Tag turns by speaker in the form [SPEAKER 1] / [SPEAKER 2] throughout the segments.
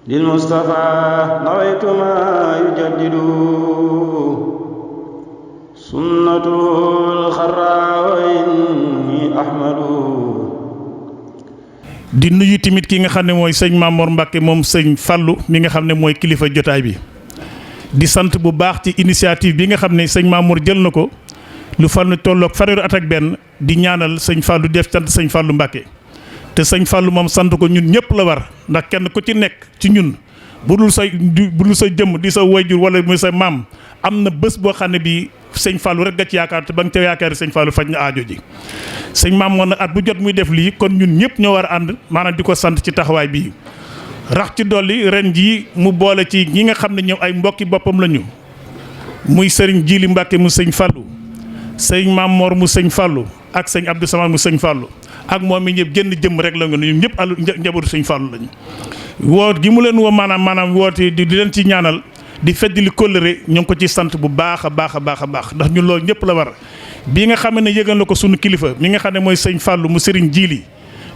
[SPEAKER 1] للمصطفى نويت ما يجدد سنته الخرى وإني أحمد.
[SPEAKER 2] di nuyu tamit ki nga xam ne mooy sëñ Mamor Mbacke moom sëñ Fallou mi nga xam ne mooy kilifa jotaay bi di sant bu baax ci initiative bi nga xam ne sëñ Mamour jël na ko lu fal na tolloog fanweeri at ak benn di ñaanal sëñ Fallou def sant sëñ Fallou Mbacke te sëñ Fallou moom sant ko ñun ñëpp la war ndax kenn ku ci nekk ci ñun bu dul sa jëmm di sa wayjur wala muy sa maam am na bés boo xam ne bii sëñ Fallou rek nga ci yaakaar te ba nga ca yaakaar sëñ Fallou faj na aajo ji sëñ Mamour nag at bu jot muy def lii kon ñun ñëpp ñoo war a ànd maanaam di ko sant ci taxawaay bii. rax ci dolli ren jii mu boole ci ñi nga xam ne ñëw ay mbokki boppam lañu muy sëriñ Jili Mbacke mu sëñ Fallou sëñ Mamor mu sëñ Fallou ak sëñ Abdou Samad mu sëñ Fallou ak moom mi ñëpp génn jëm rek la nga ñun ñëpp àll njabootu sëñ Fallou lañu. woot gi mu leen woo maanaam woote di leen ci ñaanal di feddali kóllëre ñu ngi ko ci sant bu baax a baax ndax ñun loolu ñëpp la war bii nga xam ne yëgal na ko sunu kilifa mi nga xam ne mooy sëñ Fallou mu sëriñ Jili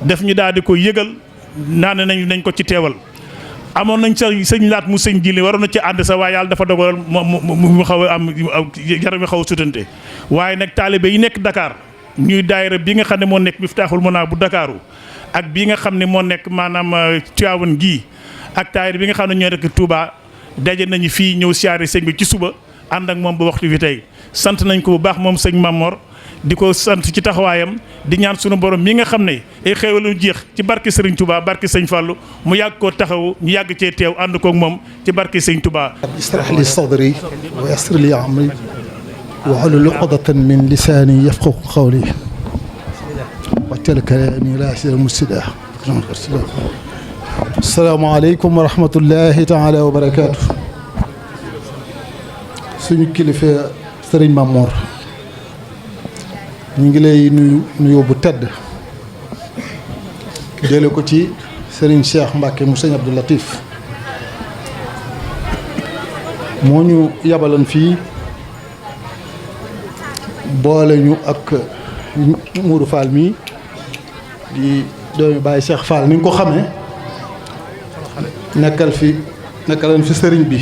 [SPEAKER 2] def ñu daal di ko yëgal. naan nañ ko ci teewal amoon nañ sa sëñ laat mu sëñ Jili waroon na ci ànd sa waaye yàlla dafa dogal mu xaw a am yaram mi xaw a sutante waaye nag taalibe yi nekk Dakar ñuy daayira bi nga xam ne moo nekk Miftaaxul Muna bu Dakaru ak bii nga xam ne moo nekk maanaam Tivaouane gii ak taayira bi nga xam ne ñoo nekk Touba daje nañu fii ñëw siyaare sëñ bi ci suba ànd ak moom ba waxtu bi tey sant nañ ko bu baax moom sëñ Mamor di ko sant ci taxawaayam di ñaan sunu borom mi nga xam ne ay xéewalu jeex ci barke Serigne Touba barke Sëñ Fallou mu yàgg koo taxaw ñu yàgg cee teew ànd koog moom ci barke Sëñ Touba.
[SPEAKER 3] ishrah li sadri wa yassir li amri wahlul uqdatan min lisaani yafqahu qawli waj'al kalaami raashidan murshidan. Assalaamu aleykum wa rahmatullahi taala wa barakaatu. suñu kilifa Serigne Mamor ñu ngi lay nuyoo bu tedd jële ko ci Serigne Cheikh Mbacke mu sëñ Abdou Latif moo ñu yabalan fii boole ñu ak Mourou Fall mii di doomi Baye Cheikh Fall ni nga ko xamee nekkalan fi sëriñ bi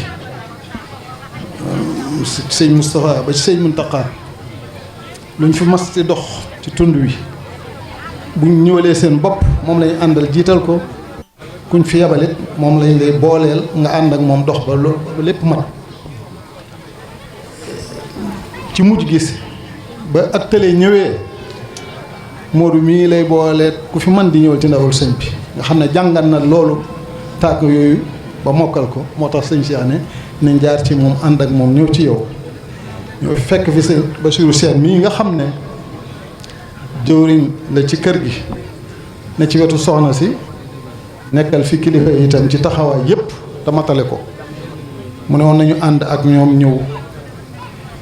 [SPEAKER 3] sëñ Moustapha ba ci sëñ Mountakha luñ fi mas ci dox ci tund wi buñ ñëwalee seen bopp moom lañu àndal jiital ko kuñ fi yabalit moom lañ lay booleel nga ànd ak moom dox ba lépp mat ci mujj gis ba ak tëlee ñëwee Modou mii lay booleet ku fi man di ñëwal ci ndawul sëñ bi nga xam ne jàngat na loolu tàgg yooyu ba mokkal ko moo tax sëñ Cheikh ne nañ jaar ci moom ànd ak moom ñëw ci yow ñoo fekk fi sëñ Bassirou Sène mii nga xam ne jëwriñ la ci kër gi ne ci wetu soxna si nekkal fi kilifa itam ci taxawaay yépp te matale ko mu ne woon nañu ànd ak ñoom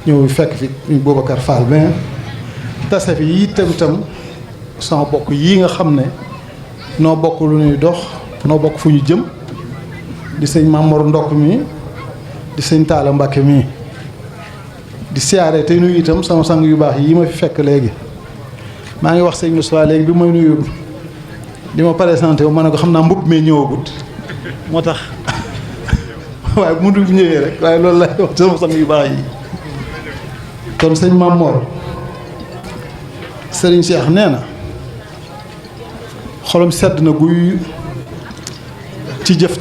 [SPEAKER 3] ñëw fekk fi ñu Boubacar Fall mais tase fi yi itam sama bokk yii nga xam ne noo bokk lu ñuy dox noo bokk fu ñu jëm di sëñ Mamor Ndokk mi di sëñ Talla Mbacke mii di siyaare te nuyu itam sama sang yu baax yi ma fi fekk léegi maa ngi wax sëñ Moussa léegi bi may nuyu di ma présenté wu ma ne ko xam naa mbubb mee ñëwagut moo tax waaye bu mu dugg ñëwee rek waaye loolu lay wax sama sang yu baax yi kon sëñ Mamor sëriñ Cheikh nee na xolam sedd na guy ci jëf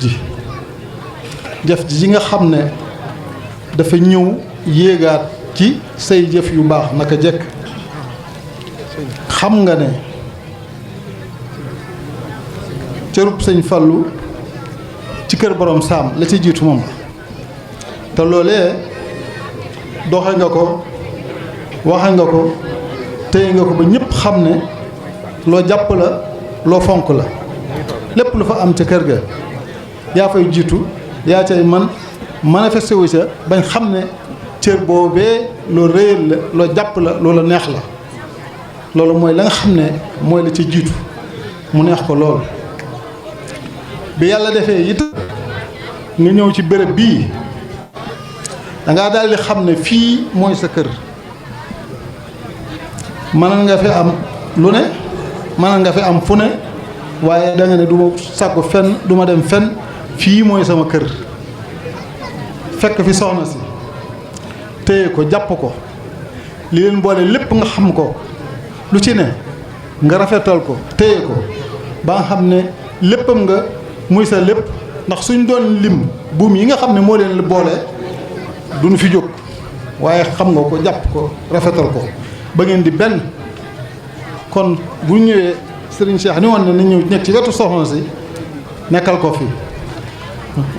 [SPEAKER 3] ji nga xam ne dafa ñëw yéegaat ci say jëf yu baax naka jekk xam nga ne cërub sëñ Fallu ci kër borom saam la ci jiitu moom te loolee doxe nga ko waxe nga ko téye nga ko ba ñëpp xam ne loo jàpp la loo fonk la lépp lu fa am ca kër ga yaa fay jiitu yaa cay man manifesté wu ca bañ xam ne cër boobee loo réyal la loo jàpp la loola neex la loolu mooy la nga xam ne mooy la ca jiitu mu neex ko loolu bi yàlla defee it nga ñëw ci béréb bii dangaa daal di xam ne fii mooy sa kër mënal nga fi am lu ne mënal nga fi am fu ne waaye da nga ne du ma sàkku fenn du ma dem fenn fii mooy sama kër fekk fi soxna si téye ko jàpp ko li leen boole lépp nga xam ko lu ci ne nga rafetal ko téye ko ba nga xam ne léppam nga muy sa lépp ndax suñ doon lim buum yi nga xam ne moo leen boole duñ fi jóg waaye xam nga ko jàpp ko rafetal ko ba ngeen di benn kon bu ñëwee Serigne Cheikh ni woon ne nañ ñëw nekk ci wetu soxna si nekkal ko fi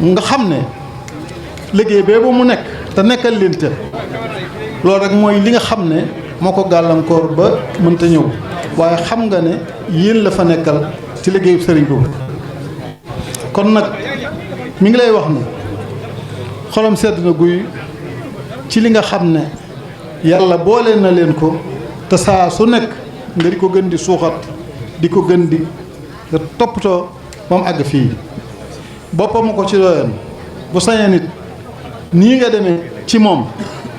[SPEAKER 3] nga xam ne liggéey bee ba mu nekk te nekkal leen te loolu rek mooy li nga xam ne moo ko gàllankoor ba mënta ñëw waaye xam nga ne yéen la fa nekkal ci liggéeyu Serigne boobu kon nag mi ngi lay wax ni xolam sedd na guy ci li nga xam ne yàlla boole na leen ko te saa su nekk nga di ko gën di suuxat di ko gën di nga toppatoo ba mu àgg fii boppam ko ci doyoon bu sañee nit nii nga demee ci moom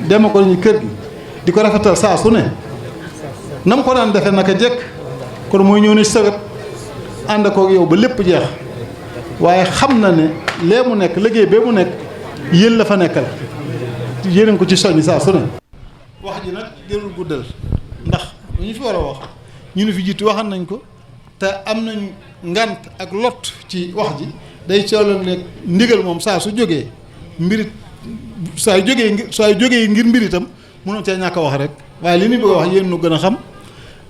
[SPEAKER 3] deme ko ñu kër gi di ko rafetal saa su ne na mu ko daan defee naka jekk kon mooy ñëw ne ci sa wet ànd kook yow ba lépp jeex waaye xam na ne lee mu nekk liggéey bee mu nekk yéen la fa nekkal yéen ko ci soññ saa su ne wax ji nag jërul guddal ndax lu ñu fi war a wax ñu ne fi jiitu waxan nañ ko te am nañ ngant ak lot ci wax ji day coolal ne ndigal moom saa su jógee mbirit saa yu jógee ngir mbiritam mënoo cee ñàkk a wax rek waaye li ñu bëgg a wax yéen nu gën a xam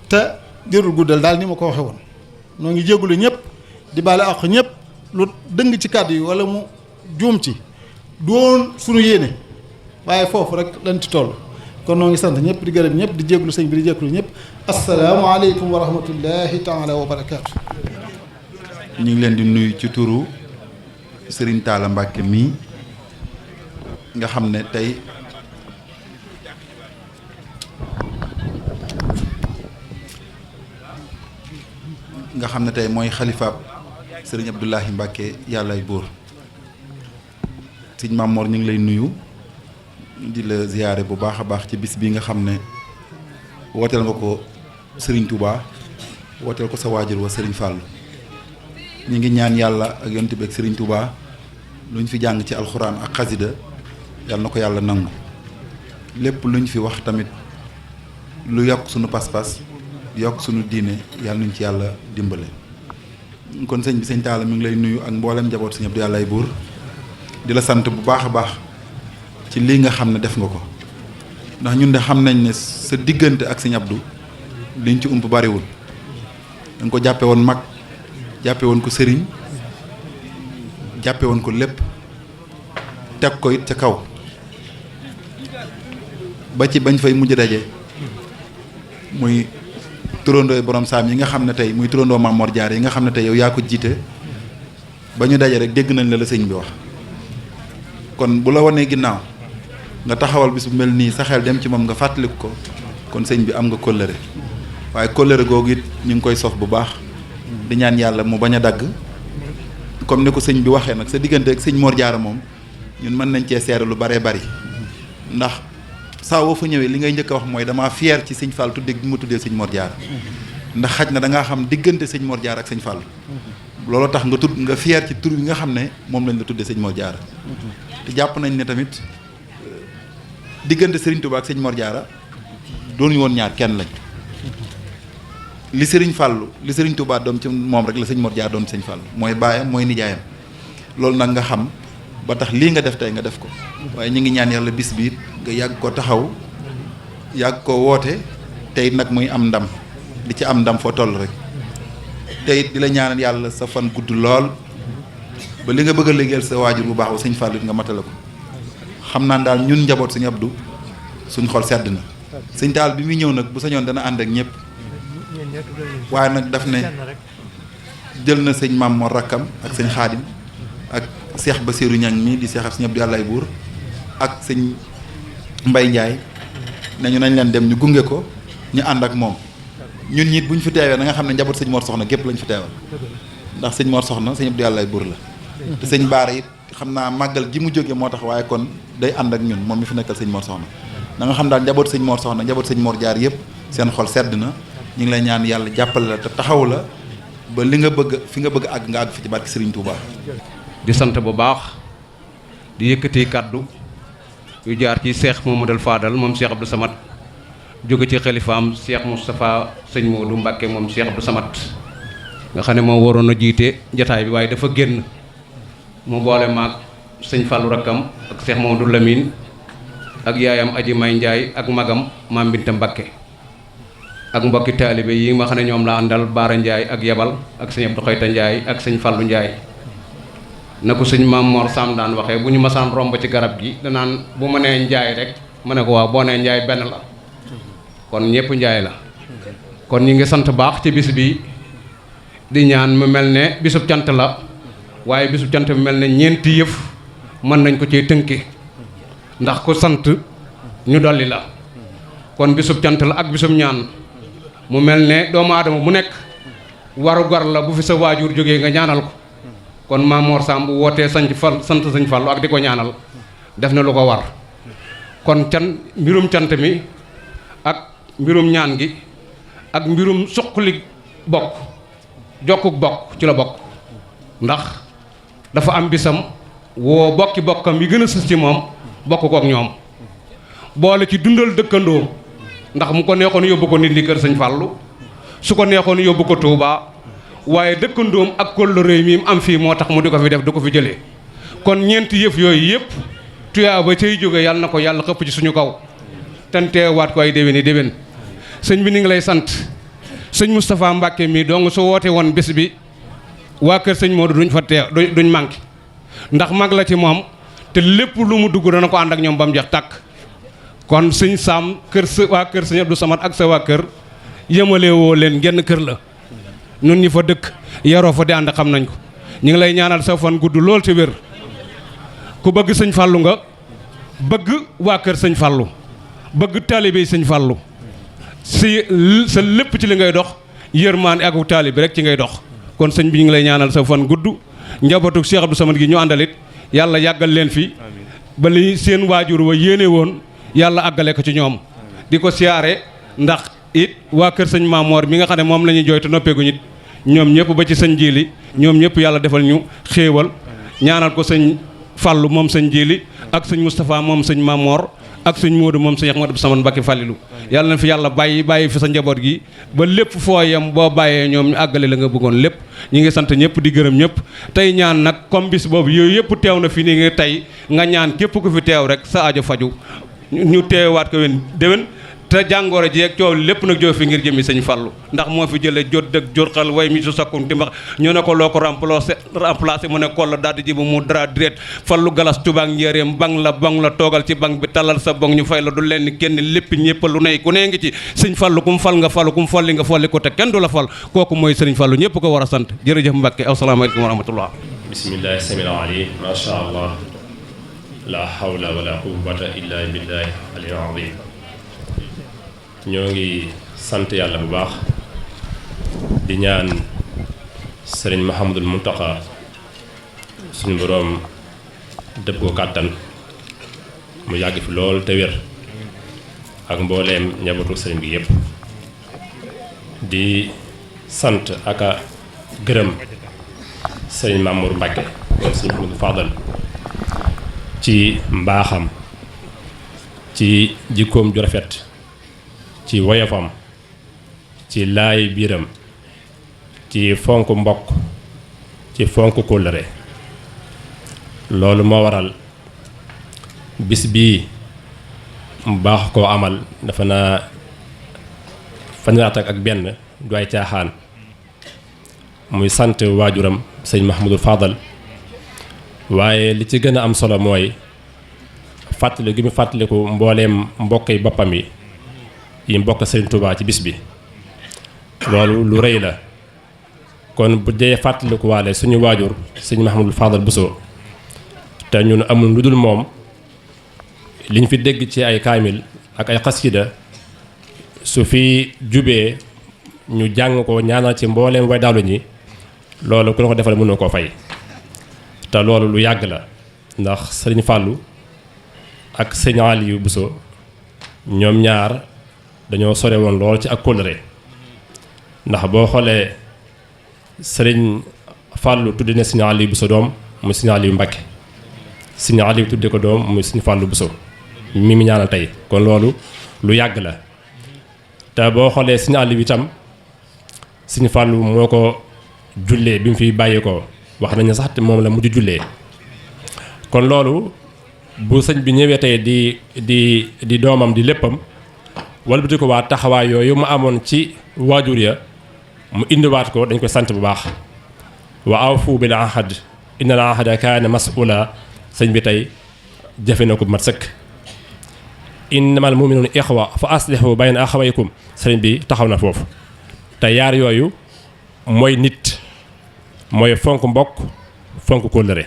[SPEAKER 3] te jërul guddal daal ni ma ko waxe woon noo ngi jégalu ñëpp di baale ak ñëpp lu dëng ci kàddu yi wala mu juum ci doon suñu yéene waaye foofu rek lañ ci toll kon noo ngi sant ñëpp di gërëm ñëpp di jégalu sëñ bi di jégalu ñëpp asalaamaaleykum wa rahmatullahi taala wa barakaatu.
[SPEAKER 4] ñu ngi leen di nuyu ci turu Serigne Talla Mbacke mii nga xam ne tey mooy xalifaab Serigne Abdoulahi Mbacke yàllaay buur sëñ Mamor ñu ngi lay nuyu di la ziyaare bu baax a baax ci bis bi nga xam ne wooteel nga ko Serigne Touba wooteel ko sa waajur wa Serigne Fallou ñu ngi ñaan yàlla ak yonent bi ak Serigne Touba lu ñu fi jàng ci alxuraan ak xasida yàlla na ko yàlla nangu lépp lu ñu fi wax tamit lu yokk sunu pas-pas yokk sunu diine yàlla nuñ ci yàlla dimbale. kon sëñ bi sëñ Talla mi ngi lay nuyu ak mboolem njaboot sëñ Abdou yàllaay buur di la sant bu baax a baax ci lii nga xam ne def nga ko ndax ñun de xam nañ ne sa diggante ak sëñ Abdou liñ ci ump bariwul da nga ko jàppe woon mag jàppe woon ko sëriñ jàppe woon ko lépp teg ko it ca kaw ba ci bañ fay mujj daje muy turandoo borom saam yi nga xam ne tey muy turandoo Maam Mor Jaara yi nga xam ne tey yow yaa ko jiite ba ñu daje rek dégg nañ la sëñ bi wax kon bu la wanee ginnaaw nga taxawal bis bu mel nii sa xel dem ci moom nga fàttaliku ko kon sëñ bi am nga kóllëre waaye kóllëre googu it ñu ngi koy sof bu baax di ñaan yàlla mu bañ a dagg comme ni ko sëñ bi waxee nag sa diggante ak sëñ Mor Jaara moom ñun mën nañ cee seere lu baree bari ndax saa woo fa ñëwee li ngay njëkk a wax mooy damaa fier ci sëñ Fall tudde bi ma tuddee sëñ Mor Jaara ndax xaj na da ngaa xam diggante sëñ Mor Jaara ak sëñ Fall loolu tax nga fier ci tur bi nga xam ne moom lañ la tuddee sëñ Mor Jaara te jàpp nañ ne tamit diggante Serigne Touba ak sëñ Mor Jaara doonuñu woon ñaar kenn lañ li Serigne Fallou li Serigne Touba doom ci moom rek la sëñ Mor Jaara doon sëñ Fallou mooy baayam mooy nijaayam loolu nag nga xam ba tax lii nga def tey nga def ko waaye ñu ngi ñaan yàlla bis biit nga yàgg ko taxaw yàgg ko woote tey nag muy am ndam di ci am ndam foo toll rek tey di la ñaanal yàlla sa fan gudd lool ba li nga bëgg a liggéeyal sa waajur bu baax ba sëñ Fallou nga matale ko xam naa daal ñun njaboot sëñ Abdou suñ xol sedd na sëñ Tall bi muy ñëw nag bu sañoon dana ànd ak ñëpp waaye nag daf ne jël na sëñ Maam Mor rakkam ak sëñ Xaadim ak Cheikh Bassirou Niang mi di Cheikh sëñ Abdou yàllaay buur ak sëñ Mbay Ndiaye nañu nañ leen dem ñu gunge ko ñu ànd ak moom ñun ñit bu ñu fi teewee na nga xam ne njaboot sëñ Mor Soxna gépp lañ fi teewal ndax sëñ Mor Soxna sëñ Abdou yàllaay buur la te sëñ Baara it xam naa màggal gi mu jógee moo tax waaye kon day ànd ak ñun moom mi fi nekkal sëñ Mor Soxna na nga xam daal njaboot sëñ Mor Soxna njaboot sëñ Mor Jaar yëpp seen xol sedd na ñu ngi lay ñaan yàlla jàppale la te taxaw la ba li nga bëgg fi nga bëgg àgg nga àgg fi ci barke Serigne Touba.
[SPEAKER 5] di sant bu baax di yëkkati kàddu yu jaar ci Cheikh Mamadou Fadal moom Cheikh Abdou Samad jóge ci xalifaam Cheikh Moustapha sëñ Modou Mbacké moom Cheikh Abdou Samad nga xam ne moo waroon a jiite jataay bi waaye dafa génn mu boole maag sëñ Fallou rakkam ak Cheikh Mamadou Lamine ak yaayam Aji May Ndiaye ak magam Maam Binta Mbacké ak mbokki taalibe yi nga xam ne ñoom la àndal Baara Ndiaye ak Yabal ak sëñ Abdou Xayta Ndiaye ak sëñ Fallou Ndiaye na ko sëñ Maam Mor Sam daan waxee bu ñu masaan romb ci garab gi danaan bu ma nee Ndiaye rek ma ne ko waaw boo nee Ndiaye benn la kon ñëpp Ndiaye la kon ñi ngi sant baax ci bis bi di ñaan mu mel ne bisub cant la waaye bisub cant mu mel ne ñeenti yëf mën nañ ko ciy tënki ndax ku sant ñu dolli la kon bisub cant la ak bisub ñaan mu mel ne doomu aadama bu nekk waru gar la bu fi sa waajur jógee nga ñaanal ko kon Maam Mor Samb bu wootee sant sëñ Fallu ak di ko ñaanal def na lu ko war kon mbirum cant mi ak mbirum ñaan gi ak mbirum suqali bokk jokkuk bokk ci la bokk ndax dafa am bisam woo bokki bokkam yi gën a sës ci moom bokk kook ñoom boole ci dundal dëkkandoo ndax mu ko neexoon yóbbu ko nit li kër sëñ Fallu su ko neexoon yóbbu ko Touba waaye dëkkandoom ak kóllëre mi am fii moo tax mu di ko fi def du ko fi jëlee kon ñeenti yëf yooyu yëpp tuyaa ba cay jóge yàlla na ko yàlla xëpp ci suñu kaw ten teewaat ko ay déwéni déwén sëñ bi ni ngi lay sant sëñ Moustapha Mbacké mii donc su woote woon bés bi waa kër sëñ Modou duñ fa teew duñ manqué ndax mag la ci moom te lépp lu mu dugg dana ko ànd ak ñoom ba mu jeex tàkk kon sëñ Sam waa kër sëñ Abdou Samad ak sa waa kër yëmale woo leen genn kër la ñun ñi fa dëkk yaroo fa di ànd xam nañ ko ñu ngi lay ñaanal sa fan gudd lool te wér ku bëgg sëñ Fallu nga bëgg waa kër sëñ Fallu bëgg taalibe sëñ Fallu si sa lépp ci li ngay dox yërmaane ak taalibe rek ci ngay dox kon sëñ bi ñu ngi lay ñaanal sa fan gudd njabootu Cheikh Abdou Samad gi ñu àndalit yàlla yàggal leen fi ba li seen waajur wa yéene woon yàlla àggale ko ci ñoom di ko siyaare ndax it waa kër sëñ Maamoor mi nga xam ne moom la ñuy jooy te noppeegu nit ñoom ñëpp ba ci sëñ Jili ñoom ñëpp yàlla defal ñu xéewal ñaanal ko sëñ Fallu moom sëñ Jili ak sëñ Moustapha moom sëñ Maamoor ak sëñ Modou moom sëñ Ahmadou Samad Mbacké Fallilu yàlla na fi yàlla bàyyi fi sa njaboot gi ba lépp foo yem boo bàyyee ñoom ñu àggale la nga bëggoon lépp ñi ngi sant ñëpp di gërëm ñëpp tey ñaan nag comme bis boobu yooyu yëpp teew na fi ni nga tey nga ñaan képp ku fi teew rek sa aajo faju ñu teewaat ko déwén te jàngoro ji ak coow lépp nag joo fi ngir jëmi sëñ Fallu ndax moo fi jële jot dëgg jor xal way mi su sakkum timbax ñu ne ko loo ko remplacé mu ne koll daal di jibu mu dara direet Fallu galas tubaak njéeréem bang la toogal ci bang bi talal sa bong ñu fay la du leen kenn lépp ñëpp lu ne ku nee ngi ci sëñ Fallu kum fal nga falu kum folli nga folli ko te kenn du la fal kooku mooy sëriñ Fallu ñëpp ko war a sant jërëjëf Mbàkke asalaamaaleykum wa rahmatullah
[SPEAKER 6] bismillahi samil alim ma sha allah la hawla wala quwwata illa billahi aliyil azim ñoo ngi sant yàlla bu baax di ñaan sëriñ Mouhamadul Mountakha suñu boroom dëpp ko kàttan mu yàgg fi lool te wér ak mbooleem njabootu sëriñ bi yépp di sant ak a gërëm sëriñ Mamour Mbacké moom sëriñ Mouhamadou Fadal ci mbaaxam ci jikkoom ju rafet ci woyofam ci laay biiram ci fonk mbokk ci fonk kóllëre loolu moo waral bis bii mu baax koo amal dafa naa fanweer ak benn du ay caaxaan muy sant waajuram sëñ Mahamadou Fadal waaye li ci gën a am solo mooy fàttali gi mu fàttaliku mbooleem mbokk yi boppam yi mbokk sëriñ Touba ci bis bi loolu lu rëy la kon bu dee fàttaliku waale suñu waajur sëñ Mahamadou Fadal Bousso te ñun amul lu dul moom liñ fi dégg ci ay kaamil ak ay xasida su fi jubee ñu jàng ko ñaanal ci mbooleem way dawlu ñi loolu ku la ko defal mënoo koo fay te loolu lu yàgg la ndax sëriñ Fallou ak sëñ Aliou Bousso ñoom ñaar dañoo sore woon lool ci ak kóllëre ndax boo xoolee sëriñ Fallou tuddi na sëñ Aliou Bousso doom muy sëñ Aliou Mbacke sëñ Aliou tudde ko doom muy sëñ Fallou Bousso mi mu ñaanal tey kon loolu lu yàgg la te boo xoolee sëñ Aliou itam sëñ Fallou moo ko jullee bi mu fi bàyyi ko wax nañu sax te moom la mujj jullee kon loolu bu sëñ bi ñëwee tey di doomam di léppam walbati ko waa taxawaay yooyu mu amoon ci waajur ya mu indiwaat ko dañ koy sant bu baax wa awfu bil ahad innal ahada kaana mas'ula sëñ bi tey jëfe na ko mat sëkk innamal mu'minuuna ixwa fa aslihu bayna axawaykum sëñ bi taxaw na foofu te yaar yooyu mooy nit mooy fonk mbokk fonk kóllëre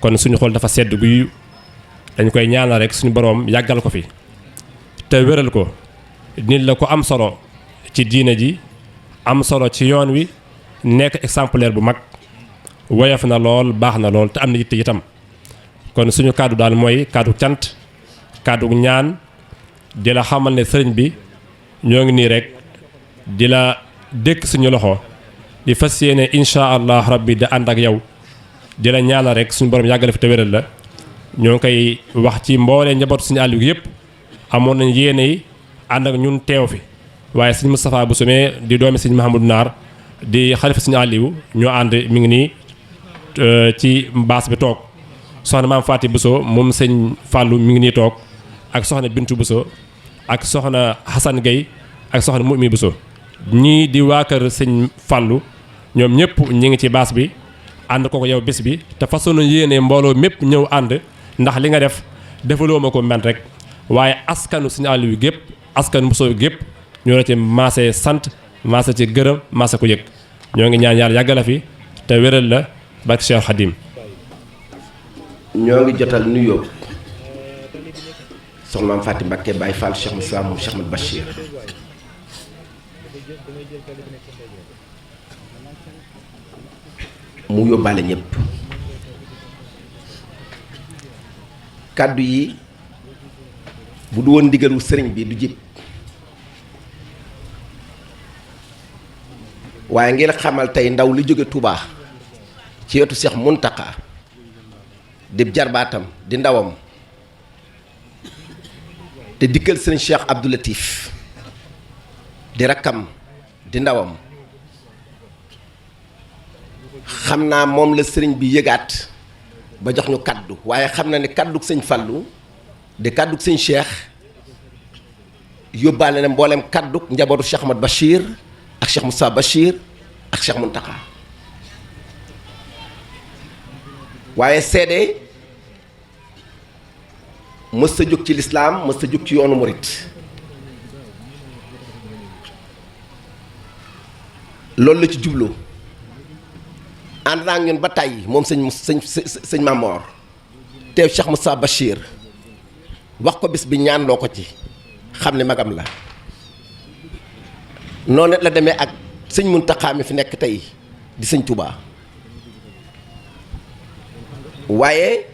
[SPEAKER 6] kon suñu xol dafa sedd guy dañ koy ñaanal rek suñu boroom yàggal ko fi te wéral ko nit la ko am solo ci diine ji am solo ci yoon wi nekk exemplaire bu mag woyof na lool baax na lool te am na yitte itam kon suñu kàddu daal mooy kàddu cant kàddu ñaan di la xamal ne sëriñ bi ñoo ngi nii rek di la dékk suñu loxo di fas yéene incha allah rabbi da ànd ak yow di la ñaanal rek suñu borom yàggale fi te wéral la ñoo ngi koy wax ci mboolee njabootu suñu àll bi yëpp amoon nañ yéene yi ànd ak ñun teew fi waaye sëñ Moustapha Bousso di doomi sëñ Mahamadou Naar di xalifa sëñ Aliou ñoo ànd mi ngi nii ci baas bi toog soxna maam Faati Bousso moom sëñ Fallou mi ngi nii toog ak soxna Bintu Bousso ak soxna Hassan Gueye ak soxna Mumi Bousso ñii di waa kër sëñ Fallou ñoom ñëpp ñi ngi ci baas bi ànd ko yow bés bi te façon yéene mbooloo mépp ñëw ànd ndax li nga def defaloo ma ko man rek waaye askanu sëñ Aliou gépp askanu Bousso gépp ñoo la ci maase sant maase ci gërëm maase ko yëg ñoo ngi ñaan yàlla yàggal la fi te wéral la barke Cheikh Khadim.
[SPEAKER 7] ñoo ngi jotal nuyoo soxna Maam Faty Mbacké Baye Fall Cheikh Moussa moom Cheikh Ahmed Bachir mu yóbbaale ñëpp kàddu yi bu du woon ndigalu sëriñ bi du jib waaye ngir xamal tey ndaw li jóge Touba ci wetu Cheikh Mountakha di jarbaatam di ndawam te dikkal sëriñ Cheikh Abdou Latif di rakkam di ndawam xam naa moom la sëriñ bi yëgaat ba jox ñu kaddu waaye xam na ne kaddug sëñ Fallou di kaddug sëñ Cheikh yóbbaale na mboolem kaddug njabootu Cheikh Ahmad Bachir ak Cheikh Moussa Bachir ak Cheikh Mountakha waaye seede mës ta jóg ci lislaam mës ta jóg ci yoonu murit loolu la ci jublu ànd naa ngeen ba tàyyi moom sëñ Mamor teew Cheikh Moussa Bachir wax ko bis bi ñaan loo ko ci xam ne magam la noonu la demee ak sëñ Mountakha mi fi nekk tey di sëñ Touba waaye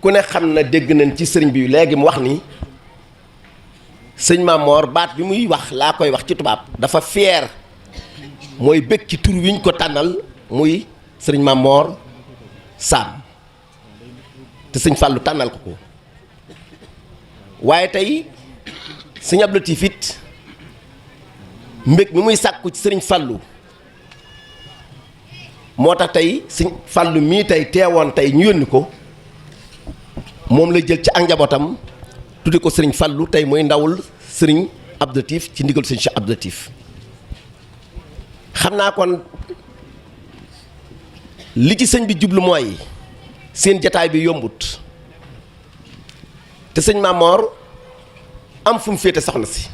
[SPEAKER 7] ku ne xam na dégg nañ ci sëriñ bi léegi mu wax ni sëñ Mamor baat bi muy wax laa koy wax ci tubaab dafa fier mooy bëgg ci tur wi ñu ko tànnal muy sëriñ Mamor Sam te sëñ Fallou tànnal ko ko waaye tey sëñ Abdou Latif it mbég mi muy sàkku ci sëriñ Fallou moo tax tey sëñ Fallou mii tey teewoon tey ñu yónni ko moom la jël ci ak njabootam tudde ko sëriñ Fallou tey mooy ndawul sëriñ Abdou Latif ci ndigal sëñ Cheikh Abdou Latif xam naa kon li ci sëñ bi jublu mooy seen jataay bi yombut te sëñ Mamor am fu mu féete soxna si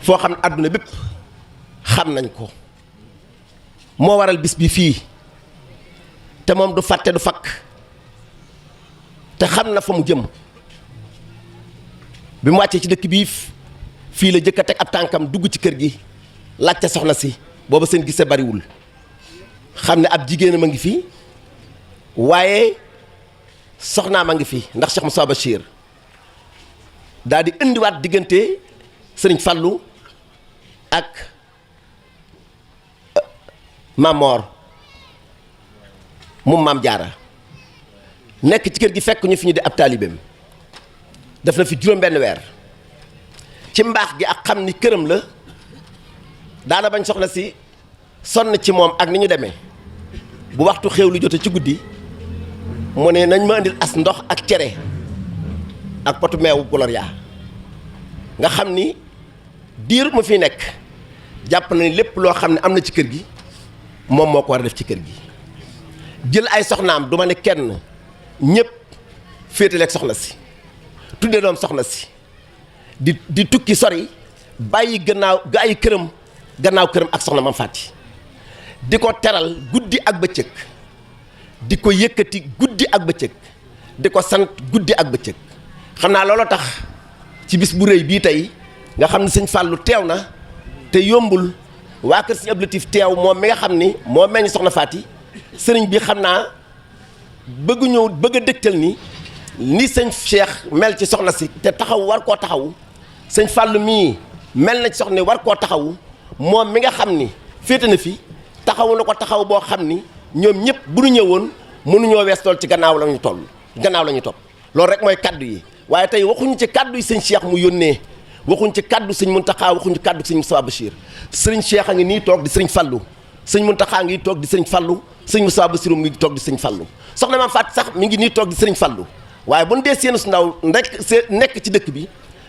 [SPEAKER 7] foo xam ne àdduna bépp xam nañ ko moo waral bis bi fii te moom du fàtte du fakk te xam na fa mu jëm bi mu wàccee ci dëkk bii fii la jëkk a teg ab tànkam dugg ci kër gi laajte soxna si booba seen gise bariwul xam ne ab jigéenam a ngi fi waaye soxnaam a ngi fi ndax Cheikh Moussa Bachir daal di indiwaat diggante sëriñ Fallou ak Mamor moom maam jaara nekk ci kër gi fekk ñu fi ñu di ab taalibeem def na fi juróom-benn weer ci mbaax gi ak xam ni këram la daana bañ soxna si sonn ci moom ak ni ñu demee bu waxtu xew lu jote ci guddi mu ne nañ ma indil as ndox ak cere ak potu meewu Gloria nga xam ni diir mu fi nekk jàpp na ni lépp loo xam ne am na ci kër gi moom moo ko war a def ci kër gi jël ay soxnaam du ma ne kenn ñëpp féetaleeg soxna si tudde doom soxna si di tukki sori bàyyi gannaaw këram ak soxna Mam Faty di ko teral guddi ak bëccëg di ko yëkkati guddi ak bëccëg di ko sant guddi ak bëccëg xam naa looloo tax ci bis bu rëy bii tey nga xam ne sëñ Fallou teew na te yombul waa kër sëñ Abdou Latif teew moom mi nga xam ni moo meññ soxna Faty sëriñ bi xam naa bëgg a dëgtal ni sëñ Cheikh mel ci soxna si te taxaw war koo taxaw sëñ Fallou mii mel na ci soxna war koo taxaw moom mi nga xam ni féete na fi taxaw na ko taxaw boo xam ni ñoom ñëpp bu ñu ñëwoon mënuñoo wees tool ci gannaaw la ñu topp loolu rek mooy kaddu yi waaye tey waxuñu ci kaddu yi sëñ Cheikh mu yónnee waxuñ ci kaddu sëñ Mountakha waxuñ ci kaddu sëñ Moustapha Bachir sëriñ Cheikh a ngi nii toog di sëriñ Fallou sëñ Mountakha ngi toog di sëriñ Fallou sëñ Moustapha Bachir mi ngi toog di sëriñ Fallou soxna Mam Faty sax mi ngi nii toog di sëriñ Fallou waaye bu ñu dee seen su ndaw nekk ci dëkk bi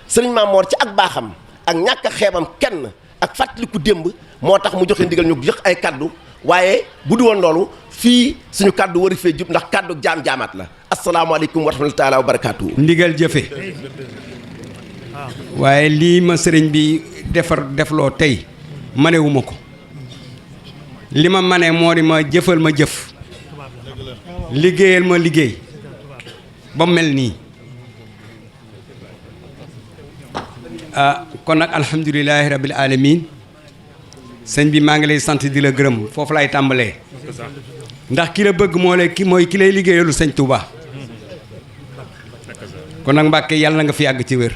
[SPEAKER 7] sëriñ Mamor ci ak baaxam ak ñàkk a xeebam kenn ak fàttaliku démb moo tax mu joxe ndigal ñu jox ay kaddu waaye bu du woon loolu fii suñu kaddu wari fee jub ndax kaddu jaam-jaamaat la asalaamaaleykum wa rahmatullahi taala wa barakaatu.
[SPEAKER 8] ndigal jëfe waaye lii ma sëriñ bi defloo tey manewuma ko li ma mane moo di ma jëfal ma jëf liggéeyal ma liggéey ba mel nii kon nag alhamdulilahi rabbil alamin sëñ bi maa ngi lay sant di la gërëm foofu lay tàmbalee ndax ki la bëgg mooy ki lay liggéeyalu sëñ Touba kon nag Mbàkke yàlla na nga fi yàgg ci wér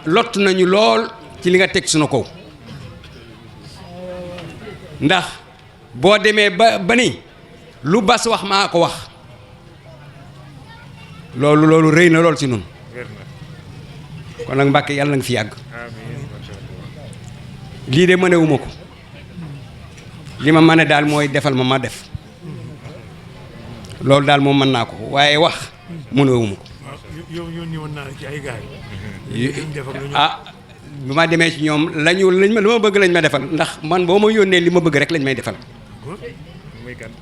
[SPEAKER 8] lott nañu lool ci li nga teg sunu kaw ndax boo demee ba ni lu bas wax maa ko wax loolu rëy na lool ci nun kon nag Mbàkke yàlla na nga fi yàgg lii de mënewuma ko li ma mën a daal mooy defal ma def loolu daal moom mën naa ko waaye wax mënewuma ko bi ma demee ci ñoom li ma bëgg lañ ma defal ndax man boo ma yónnee li ma bëgg rek lañ may defal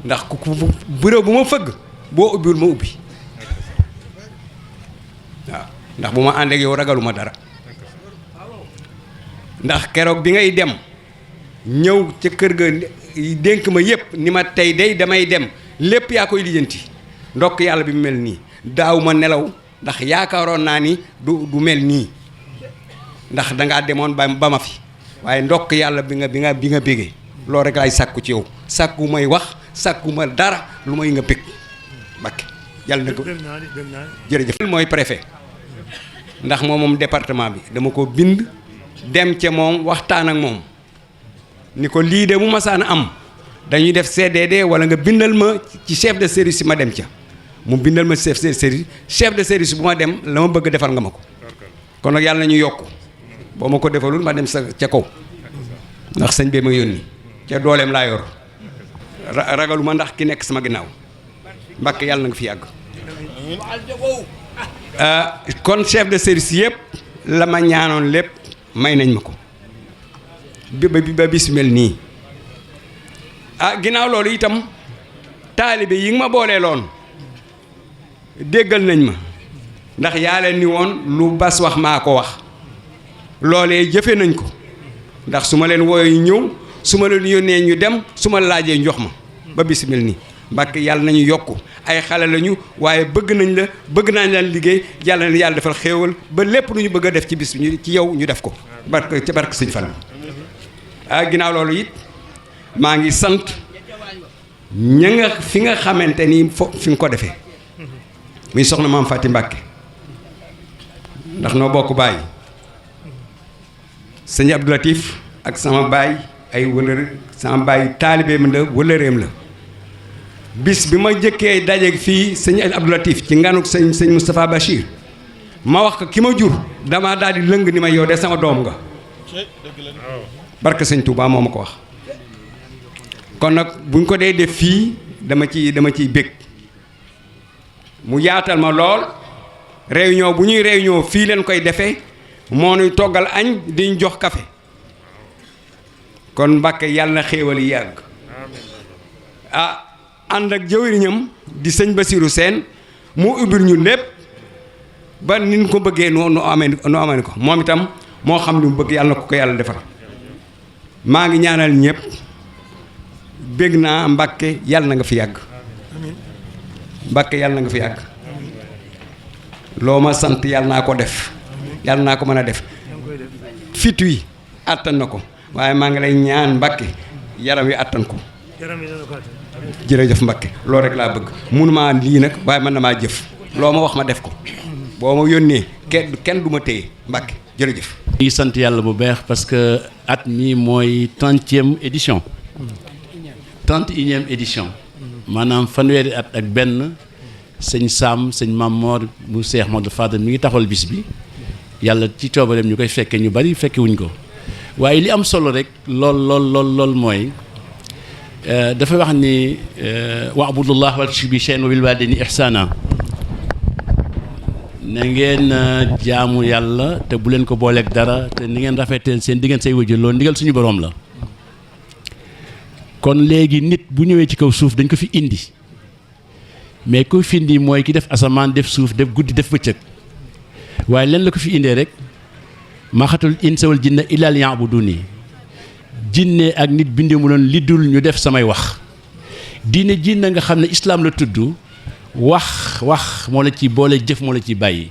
[SPEAKER 8] ndax ku bureau bu ma fëgg boo ubbiwul ma ubbi waaw ndax bu ma ànd ak yow ragaluma dara ndax keroog bi ngay dem ñëw ca kër ga dénk ma yépp ni ma tey day damay dem lépp yaa koy lijjanti ndokk yàlla bi mu mel nii daaw ma nelaw ndax yaakaaroon naa ni du mel nii ndax dangaa demoon ba ma fi waaye ndokk yàlla bi nga bégee loolu rek laay sàkku ci yow sàkku may wax sàkku ma dara lu may nga bég Mbakke yàlla na ko jërëjëf mooy préfet ndax moom département bi dama ko bind dem ca moom waxtaan ak moom ni ko lii de mu masaan am dañuy def CDD wala nga bindal ma ci chef de service ma dem ca mu bindal ma chef de service bu ma dem la ma bëgg defal nga ma ko kon nag yàlla na ñu yokk boo ma ko defalul ma dem ca kaw ndax sëñ bee ma yónni ca dooleem laa yor ragaluma ndax ki nekk sama ginnaaw Mbàkke yàlla na nga fi yàgg kon chef de service yëpp la ma ñaanoon lépp may nañ ma ko ba bis mel nii ginnaaw loolu itam taalibe yi nga ma boolee loon déggal nañ ma ndax yaa leen ni woon lu bas wax maa ko wax loolee jëfe nañ ko ndax su ma leen wooyee ñëw su ma leen yónnee ñu dem su ma laajee jox ma ba bis mel nii Mbàkke yàlla nañu yokk ay xale lañu waaye bëgg nañ leen liggéey yàlla na yàlla defal xéewal ba lépp lu ñu bëgg a def ci bis bi ci yow ñu def ko ci barke sëñ Fall ginnaaw loolu it maa ngi sant fi nga xamante ni fi nga ko defee muy soxna Maam Faty Mbàkke ndax noo bokk baay sëñ Abdou Latif ak sama baay ay wëlër sama baay taalibeem la wëlëreem la bis bi ma jëkkee daje fii sëñ Abdou Latif ci nganuk sëñ Moustapha Bachir ma wax ko ki ma jur damaa daal di lëng ni ma yow de sama doom nga barke sëñ Touba moo ma ko wax kon nag buñ ko dee def fii dama ciy bég mu yaatal ma lool réunion bu ñuy réunion fii leen koy defee moo nuy toggal añ diñ jox café kon Mbàkke yàlla na xéewal yi yàgg ànd ak jëwriñam di sëñ Basiru Seen mu ubbil ñu lépp ba niñ ko bëggee nu amee ko moom itam moo xam li mu bëgg yàlla na ko yàlla defar maa ngi ñaanal ñëpp bég naa Mbàkke yàlla na nga fi yàgg Mbàkke yàlla na nga fi yàgg loo ma sant yàlla naa ko def yàlla naa ko mën a def fit wi àttan na ko waaye maa ngi lay ñaan Mbàkke yaram wi àttan ko jërëjëf Mbàkke loolu rek laa bëgg mënuma lii nag waaye man na maa jëf loo ma wax ma def ko boo ma yónnee kenn du ma téye Mbàkke jërëjëf.
[SPEAKER 9] ñuy sant yàlla bu beex parce que at mi mooy 30e édition 31e édition maanaam fanweeri at ak benn sëñ Sam sëñ Mamor mu Seex Modou Fadal mi ngi taxawal bis bi yàlla ci coobareem ñu koy fekke ñu bari fekke wuñ ko waaye li am solo rek lool mooy dafa wax ni wa'budullah wala tushriku bihi shay'an wa bil walidayni ihsana na ngeen jaamu yàlla te bu leen ko booleeg dara te ni ngeen rafetal seen diggante say wajur loolu ndigal suñu borom la kon léegi nit bu ñëwee ci kaw suuf dañ ko fi indi mais ku fi indi mooy ki def asamaan def suuf def guddi def bëccëg waaye leen la ko fi indee rek maa xatul insa wal jinna illa liya'buduni jinne ak nit bindee mu doon li dul ñu def samay wax diine jinne nga xam ne islaam la tudd wax moo la ci boole jëf moo la ci bàyyi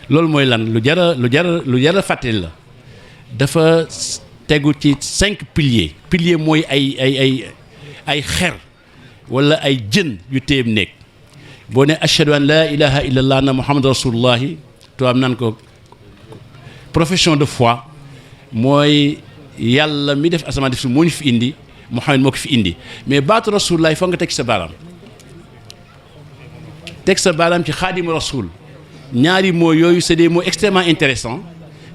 [SPEAKER 9] loolu mooy lan lu jara fàttali la dafa tegu ci 5 piliers mooy ay xer wala ay jën yu téyeb néeg boo ne ashhadu an laa ilaha illallah na muhammad rasulullahi tubaab naan ko profession de foi mooy yàlla mi def asamaan def su moo ñu fi indi muhammad moo ko fi indi mais baatu rasulullahi foog nga teg sa baaraam ci xaadimu rasul ñaari mots yooyu c'est des mots extrêmement intéressants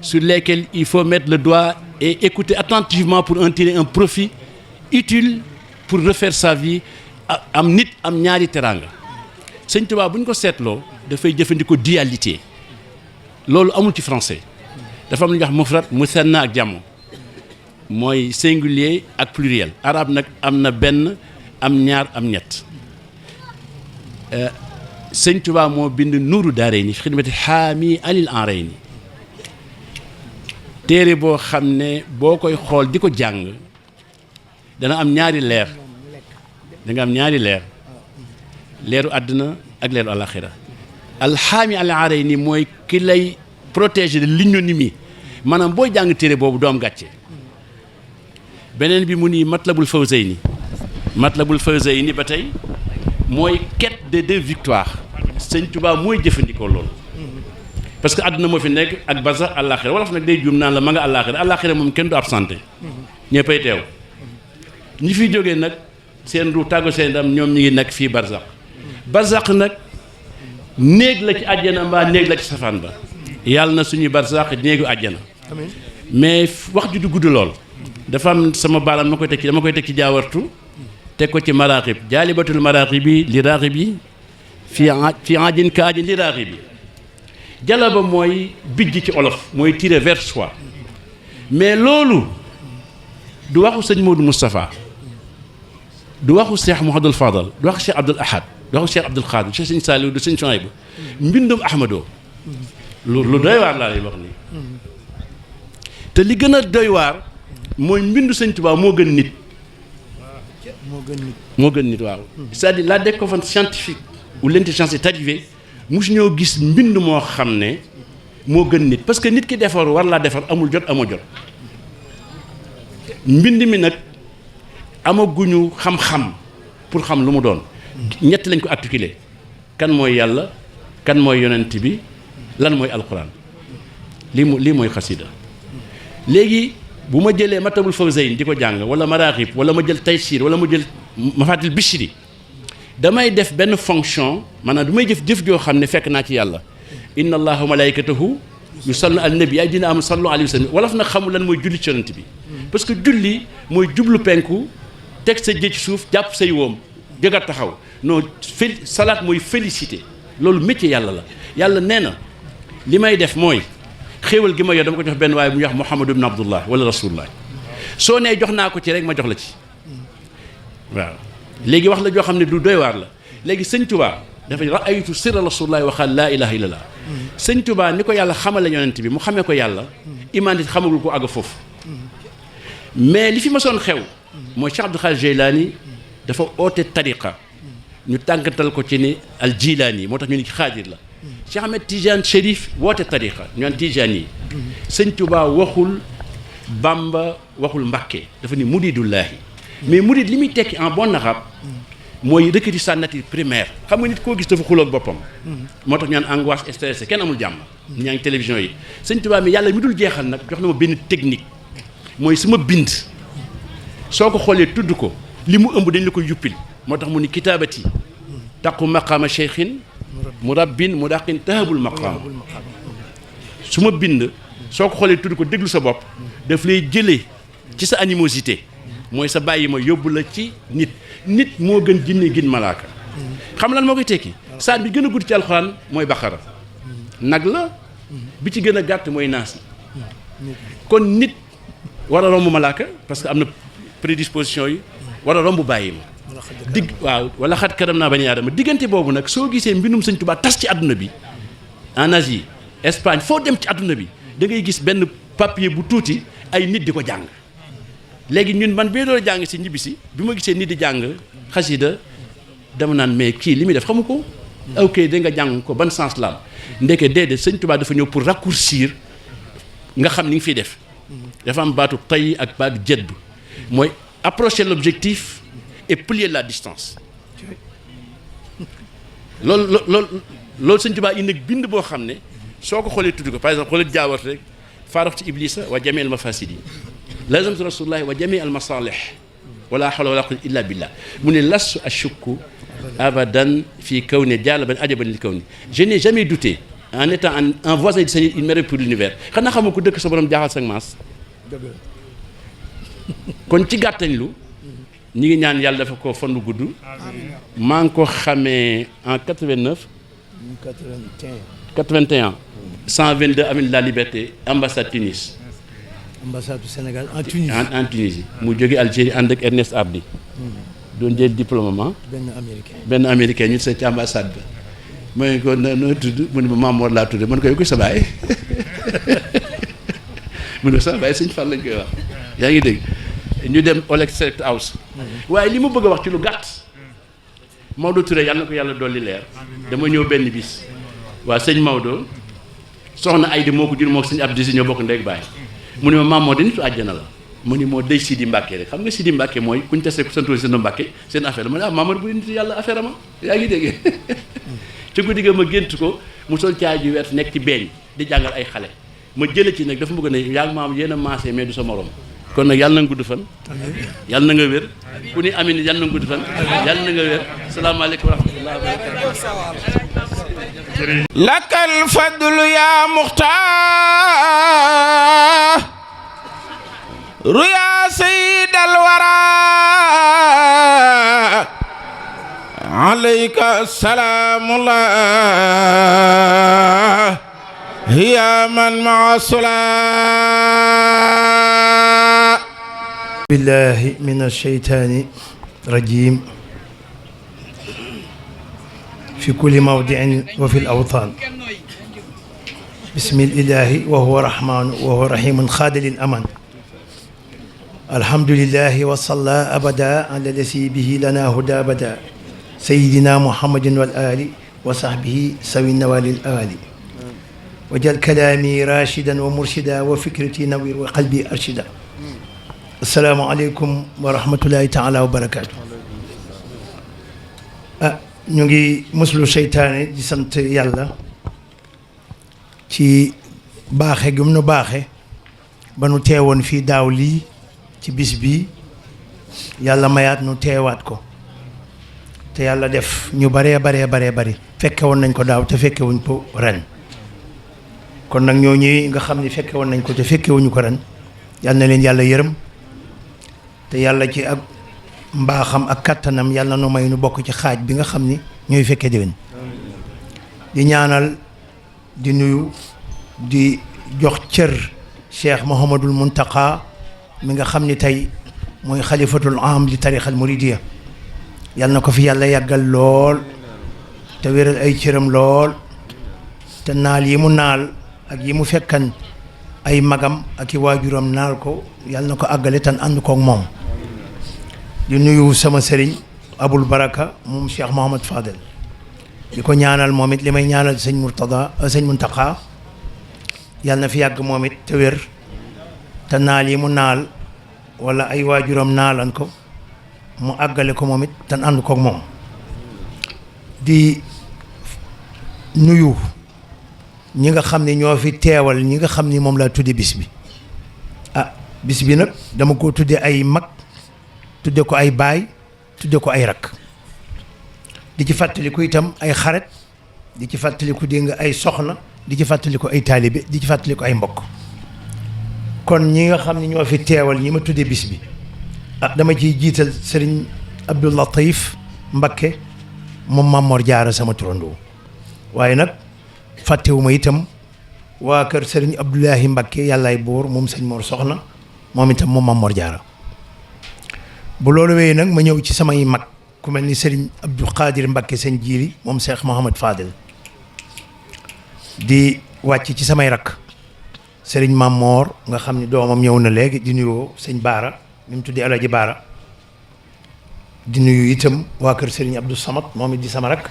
[SPEAKER 9] sur lesquels il faut mettre le doigt et écouter attentivement pour en tirer un profit utile pour refaire sa vie am nit am ñaari teraanga sëñ Tuubaa bu ñu ko seetloo dafay jëfandikoo dualité loolu amul ci français dafa am lu ñuy wax mufrad musanna ak jamo mooy singulier ak pluriel arabe nag am na benn am ñaar am ñett sëñ Tuubaa moo bind nuuru daarayni fi xidmati xaami anil enrayni téere boo xam ne boo koy xool di ko jàng dana am ñaari leer da nga am ñaari leeru àdduna ak leeru alaxira alxaami al enrayni mooy ki lay protéger de l'ignominie maanaam booy jàng téere boobu doo am gàcce beneen bi mu ni matlabul fawzayni ba tey mooy quête de 2 victoires sëñ Tuubaa mooy jëfandikoo loolu parce que àdduna moo fi nekk ak barsax àllaaxira wolof nag day juum naan la ma nga àllaaxira moom kenn du absenté ñëppay teew ñi fiy jógee nag seen ru tàggu seen ndam ñoom ñi ngi nekk fii barsax nag néeg la ci àjjana mbaa néeg la ci safaan ba yàlla na suñuy barsax néegu àjjana mais wax ju du gudd lool dafa am sama baaraam dama koy teg ci jaawartu teg ko ci maraaxib jaalibatul maraaxibi li raaxib yi fi ajin ka ajin li raaxib yi jalaba mooy bijj ci olof mooy tirer vers soi mais loolu du waxu sëñ Modou Moustapha du waxu Cheikh Mouhamadoul Fadal du waxu Cheikh Abdoul Ahad du waxu Cheikh Abdoul Khadir du sëñ Saliou du sëñ Souhaïbou mbindum Ahmadou lu doy waar laa lay wax nii te li gën a doy waar mooy mbindu sëñ Tuubaa moo gën nit waaw c'est-à-dire la découverte scientifique ou l'intelligence est arrivée musu ñoo gis mbind moo xam ne moo gën nit parce que nit ki defar war laa defar amul jot amoo jot mbind mi nag amaguñu xam-xam pour xam lu mu doon ñett lañ ko articuler kan mooy yàlla kan mooy yonent bi lan mooy alquran lii mooy xasida léegi bu ma jëlee Matlabul Fawzayni di ko jàng wala Maraaxib wala ma jël Taysiir wala ma jël Mafaatihul Bichri damay def benn fonction maanaam du may jëf joo xam ne fekk naa ci yàlla inna allaha wa malaikatahu yusalluna ala nabi ay dina am sallu alayhi wa sallam wolof nag xamul lan mooy julli ci yonent bi parce que julli mooy jublu penku teg sa jë ci suuf jàpp say woom jëgat taxaw non salaat mooy félicité loolu métier yàlla la yàlla nee na li may def mooy xéewal gi ma yor dama ko jox benn waaye bu ñuy wax Muhammadu ibn Abdullah wala rasulullah soo nee jox naa ko ci rek ma jox la ci waaw léegi wax la joo xam ne du doy waar la léegi sëñ Tuubaa dafa raaytu sirra rasulullah wa qaal laa ilaha illallah sëñ Tuubaa ni ko yàlla xamale yonent bi mu xamee ko yàlla imaan it xamagul ko àgg foofu mais li fi ma soon xew mooy Cheikh Abdul Xaadir Jeylaani dafa oote tariqa ñu tànkatal ko ci ni al Jilaani moo tax ñu ni xaadir la Cheikh Ahmed Tidiane Chérif woote tariqa ñu naan Tijaan yi sëñ Tuubaa waxul Bamba waxul Mbàkke dafa ni muridullaahi mais murid li muy tekki en bon arabe mooy requérir sa nature primaire xam nga nit koo gis dafa xuloog boppam moo tax ñu naan angoisse stressé kenn amul jàmm ñaa ngi télévision yi sëñ Tuubaa mi yàlla mi dul jeexal nag jox na ma benn technique mooy su ma bind soo ko xoolee tudd ko li mu ëmb dañ la koy yuppil moo tax mu ni kitaabati taqu maqaama cheikhin murabbin mudaqin tahabul maqaam su ma bind soo ko xoolee tudd ko déglu sa bopp daf lay jëlee ci sa animosité mooy sa bàyyi ma yóbbu la ci nit moo gën jinne gin malaaka xam lan moo koy tekki saar bi gën a gudd ci alxuraan mooy baqara nag la bi ci gën a gàtt mooy naas kon nit war a romb malaaka parce que am na prédisposition yi war a romb bàyyi ma waaw wala xat karam naa bani aadama diggante boobu nag soo gisee mbindum sëñ Tuubaa tas ci àdduna bi en Asie Espagne foo dem ci àdduna bi da ngay gis benn papier bu tuuti ay nit di ko jàng léegi ñun man bee doon jàng si ñibbisi bi ma gisee nit di jàng xasida dama naan mais kii li muy def xamu ko ok da nga jàng ko ban sens la am ndeke déedéet sëñ Tuubaa dafa ñëw pour raccourcir nga xam ni nga fiy def dafa am baatu tay ak baatu jedd mooy approcher l'objectif et plier la distance loolu sëñ Tuubaa indi bind boo xam ne soo ko xoolee tudd ko par exemple xoolee jaawat rek faaraxtu iblisa wa jami al mafasidi lazamtu rasulullahi wa jami al masalih wala hawla wala quwwata illa billah mu ne lastu ashukku abadan fi kawni jalaban ajaban li kawni je n'ai jamais douté en étant un voisin du Seigneur il mérite pour l'univers xanaa xamu ko dëkk sa borom jaaxal sa maas kon ci gàttañ lu ñi ngi ñaan yàlla dafa ko fan lu gudd maa ngi ko xamee en 81 122 avenue de la Liberté ambassade Tunis
[SPEAKER 10] ambassade du Sénégal en Tunisie
[SPEAKER 9] en Tunisie mu jóge Algérie ànd ak Ernest Abdi doon jël diplôme ma benn américain ñu seet ci ambassade ba mooy ko noo tudd mu ne ma Mamour laa tudd man koy ko sa baay mu ne sa baay sëñ Fall lañ koy wax yaa ngi dégg ñu dem Olex Select House waaye li ma bëgg a wax ci lu gàtt Maodo Touré yàlla na ko yàlla dolli leer dama ñëw benn bis waa sëñ Maodo soxna Ayda moo ko jur moo ko sëñ Abdou si ñoo bokk ndey ak baay mu ne ma maam moo de nitu àjjana la mu ni moo day Sidi Mbàkke rek xam nga Sidi Mbàkke mooy kuñ tase ku santoon seen Mbàkke seen affaire la ma ne ah Mamadou bu nitu yàlla affaire ama yaa ngi dégg ci guddi ga ma gént ko mu sol caay ju wet nekk ci beeñ di jàngal ay xale ma jële ci nag dafa bëgg ne yaa ngi maam yéen a maasee mais du sa morom kon nag yàlla na nga gudd fan yàlla na nga wér ku ni amin yàlla na nga gudd fan yàlla na nga wér salaamaaleykum wa rahmatullahi wa barakatuh
[SPEAKER 11] lakal fadlu ya muxtaar ruya sayyidal wara alayka salaamullah ya man ma'a salaa
[SPEAKER 10] billahi minash shaytaani rajiim في كل موضع وفي الأوطان بسم الإله وهو رحمن وهو رحيم خاد للأمان الحمد لله وصلى أبدا على الذي به لنا هدى أبدا سيدنا محمد والآل وصحبه سوي النوال الآل وجل كلامي راشدا ومرشدا وفكرتي نوير وقلبي أرشدا السلام عليكم ورحمة الله تعالى وبركاته ñu ngi muslu seytaane di sant yàlla ci baaxe gi mu nu baaxe ba nu teewoon fii daaw lii ci bis bi yàlla mayaat nu teewaat ko te yàlla def ñu baree bari fekke woon nañ ko daaw te fekke wuñ ko ren kon nag ñoo ñëwee nga xam ni fekke woon nañ ko te fekke wuñu ko ren yàlla na leen yàlla yërëm te yàlla ci ak mbaaxam ak kattanam yàlla nu may nu bokk ci xaaj bi nga xam ni ñooy fekke déwén di ñaanal di nuyu di jox cër Cheikh Mouhamadul Muntaqa mi nga xam ni tey mooy xalifatul am li tarixal muridiya yàlla na ko fi yàlla yàggal lool te wéral ay cëram lool te naal yi mu naal ak yi mu fekkan ay magam ak i waajuram naal ko yàlla na ko àggale tan ànd koog moom di nuyu sama sëriñ Abul Baraka moom Cheikh Mouhamad Fadel di ko ñaanal moom it li may ñaanal sëñ Muntaqa yàlla na fi yàgg moom it te wér te naal yi mu naal wala ay waajuram naalan ko mu àggale ko moom it tan ànd koog moom di nuyu ñi nga xam ne ñoo fi teewal ñi nga xam ni moom laa tudde bis bi bis bi nag dama ko tudde ay mag tudde ko ay baay tudde ko ay rakk di ci fàttaliku itam ay xarit di ci fàttaliku dégg nga ay soxna di ci fàttaliku ay taalibe di ci fàttaliku ay mbokk kon ñi nga xam ne ñoo fi teewal ñi ma tudde bis bi dama ciy jiital sëriñ Abdou Latif Mbakke moom Mamor Jaara sama turandoo waaye nag fàttewuma itam waa kër sëriñ Abdoulahi Mbakke yàllaay buur moom sëñ Mor Soxna moom itam moom Mamor Jaara bu loolu wéyee nag ma ñëw ci samay mag ku mel ni sëriñ Abdou Khadir Mbakke sëñ Jiili moom Cheikh Mouhamad Fadel di wàcc ci samay rakk sëriñ Mamor nga xam ni doomam ñëw na léegi di nuyoo sëñ Baara mi mu tuddee Alaji Baara di nuyu itam waa kër sëriñ Abdou Samad moom it di sama rakk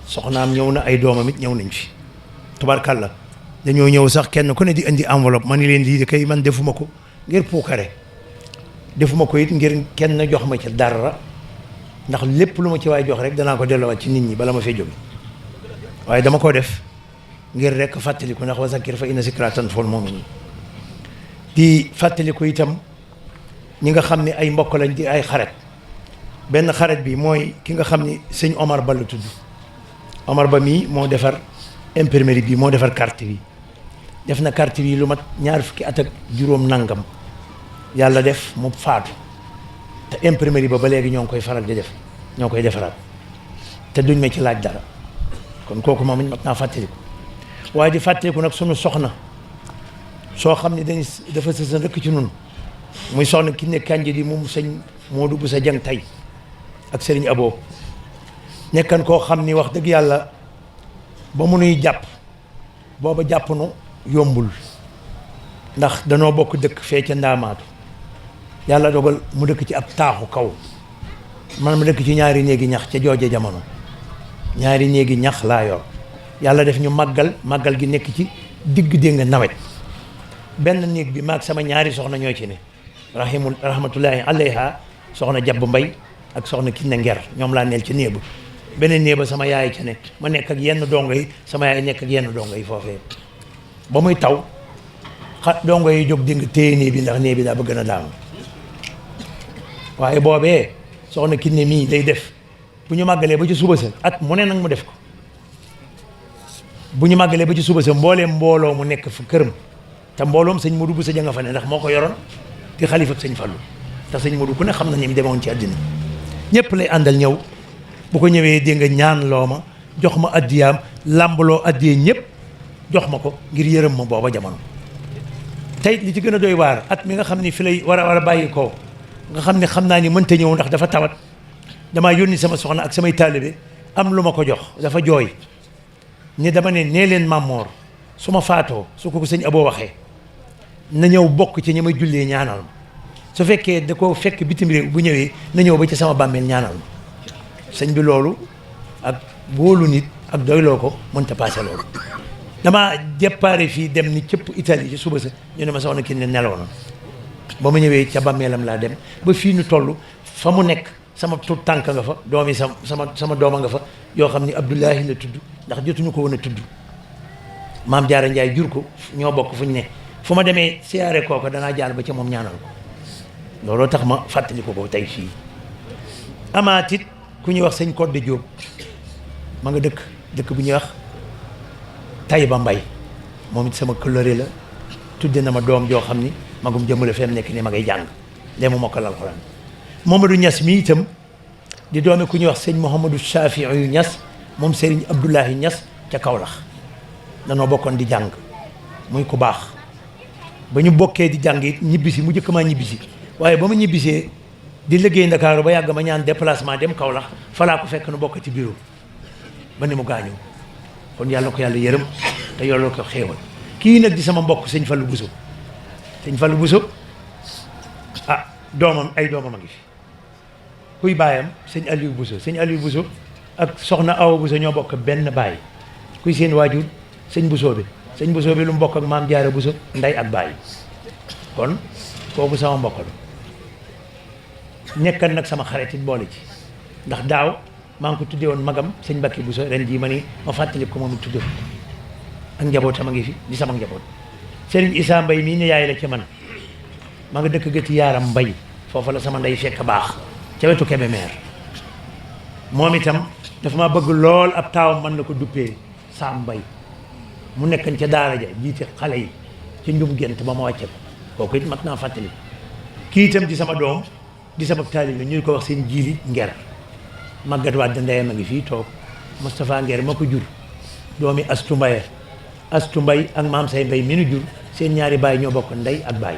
[SPEAKER 10] soxnaam ñëw na ay doomam it ñëw nañ fi tubarkalla dañoo ñëw sax kenn ku ne di indi enveloppe ma ni leen lii de kay man defuma ko ngir puukare defuma ko it ngir kenn jox ma ci dara ndax lépp lu ma ci waay jox rek danaa ko delloowaat ci nit ñi bala ma fee jóge waaye dama ko def ngir rek fàttaliku ndax wa zakkir fa inna zikraa tanfa'ul mu'miniin di fàttaliku itam ñi nga xam ne ay mbokk lañ di ay xarit benn xarit bi mooy ki nga xam ni sëñ Omar Ba la tudd Omar Ba mii moo defar imprimerie bi moo defar carte bi def na carte bi lu mat 20 fukki at ak juróom nangam yàlla def mu faatu te imprimerie ba léegi ñoo ngi koy faral di def ñoo koy defaraat te duñ ma ci laaj dara kon kooku moom mat naa fàttaliku waaye di fàttaliku nag sunu soxna soo xam ne dafa sësan rëkk ci nun muy soxna ki ne kànji di moom sëñ Modou bu sa jang tey ak sëriñ Abo nekkan koo xam ni wax dëgg yàlla ba mu nuy jàpp booba jàpp nu yombul ndax danoo bokk dëkk fee ca ndaamaatu yàlla dogal mu dëkk ci ab taaxu kaw man ma dëkk ci ñaari néegi ñax ca jooje jamono ñaari néegi ñax laa yor yàlla def ñu màggal gi nekk ci digg dégg nawet benn néeg bi maag sama ñaari soxna ñoo ci ne rahmatullahi alayha soxna Jabb Mbay ak soxna Kinne Nger ñoom laa neel ci néeg ba beneen néeg ba sama yaay ca ne ma nekk ak yenn dongo yi sama yaay nekk ak yenn dongo yi foofee ba muy taw dongo yi jóg di nga téye néeg bi ndax néeg bi daa bëgg na daanu waaye boobee soxna Kinne mii day def bu ñu màggalee ba ci suba sa at mu ne nag mu def ko bu ñu màggalee ba ci suba sa mbooleem mbooloo mu nekk fa këram te mbooloom sëñ Modou bu sa janga fa ne ndax moo ko yoroon di xalifa sëñ Fallu te sëñ Modou ku ne xam na ni mu demoon ci àddina ñëpp lay àndal ñëw bu ko ñëwee dégg nga ñaan loo ma jox ma addiyaam làmbaloo addiyee ñëpp jox ma ko ngir yërëm ma booba jamono tey li ci gën a doy waar at mi nga xam ni fi lay war a bàyyi ko nga xam ne xam naa ni mënta ñëw ndax dafa tawat damaa yónni sama soxna ak samay taalibe am lu ma ko jox dafa jooy ni dama ne nee leen Mamor su ma faatoo su ko sëñ Abo waxee na ñëw bokk ci ñi may jullee ñaanal ma su fekkee da ko fekk bitim réew bu ñëwee na ñëw ba ci sama bàmmeel ñaanal ma sëñ bi loolu ak wóolu nit ak doyloo ko mënta paase loolu damaa déparé fii dem ni cëpp Italie ci suba sa ñu ne ma soxna ki ne neloo na ba ma ñëwee ca bàmmeelam laa dem ba fii ñu toll fa mu nekk sama tut tànk nga fa doom yi sama dooma nga fa yoo xam ni Abdoulahi la tudd ndax jotuñu ko woon a tudd maam Jaara Njaay jur ko ñoo bokk fu ñu ne fu ma demee siyaare kooka danaa jaar ba ca moom ñaanal ko looloo tax ma fàttali ko tey fii. amaatit ku ñuy wax sëñ Codé Diop ma nga dëkk bu ñuy wax Taïba Mbay moom it sama coloré la tudde na ma doom joo xam ni magum jëmale fem nekk ni ma ngay jàng lee mu mokkal alxuraan. Momadou Niass mi itam di doomi ku ñuy wax sëñ Mouhamadou Chafiu Niass moom Serigne Abdoulahi Niass ca Kaolack danoo bokkoon di jàng muy ku baax ba ñu bokkee di jàng it ñibbisi mu njëkk maa ñibbisi waaye ba ma ñibbisee di liggéey Ndakaaru ba yàgg ma ñaan déplacement dem Kaolack falaa ko fekk nu bokk ci bureau ba ni mu gaañoo kon yàlla ko yàlla yërëm te yàlla ko xéewal kii nag di sama mbokk sëñ Fallou Bousso sëñ Fallou Bousso ah doomam ay doomam a ngi fi kuy baayam sëñ Aliou Bousso sëñ Aliou Bousso ak soxna Awa Bousso ñoo bokk benn baay kuy seen waajur sëñ Bousso bi sëñ Bousso bi lu mu bokk ak maam Jaara Bousso ndey ak baay kon kooku sama mbokk la nekkan nag sama xarit it boole ci ndax daaw maa ngi ko tuddee woon magam sëñ Mbacke Bousso ren jii ma ni ma fàttali ko moom it tuddee ak njabootam a ngi fi di sama njaboot Serigne Issa Mbaye mii ne yaay la ci man maa nga dëkk gëti yaaram Mbay foofu la sama ndey fekk baax ca wetu Kébémer moom itam dafa ma bëgg lool ab taawam mën na ko duppee Sam Mbay mu nekkan ca daara ja jiite xale yi ci njum gént ba ma wàcce ko kooku it mat naa fàttali kii itam di sama doom di sama taalibe ñu ko wax seen jiili nger màggat waat da ndeyam a ngi fii toog Moustapha Nger ma ko jur doomi Astu Mbaye Astu Mbay ak maam say Mbay mi nu jur seen ñaari baay ñoo bokk ndey ak baay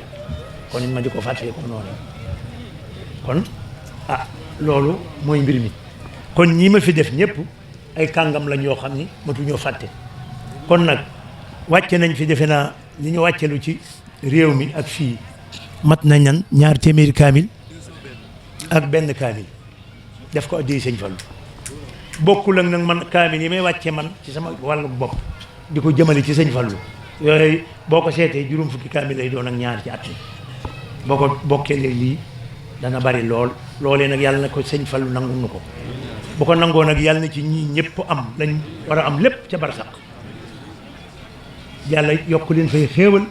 [SPEAKER 10] kon it ma di ko fàttali ko noonu kon ah loolu mooy mbir mi kon ñii ma fi def ñëpp ay kàngam lañ yoo xam ni matuñoo fàtte kon nag wàcce nañ fi defe naa li ñu wàccelu ci réew mi ak fii mat nañ nan 2 téeméeri kaamil ak benn kaamil def ko addi sëñ Fallu bokkul ak nag man kaamil yi may wàcce man ci sama wàllu bopp di ko jëmale ci sëñ Fallu yooyu boo ko seetee juróom fukki kaamil lay doon ak ñaar ci at mi boo ko bokkee lii dana bari lool loolee nag yàlla na ko sëñ Fallu nangu nu ko bu ko nangoo nag yàlla na ci ñii ñëpp am lañ war a am lépp ca barsaq yàlla yokk leen fay xéewal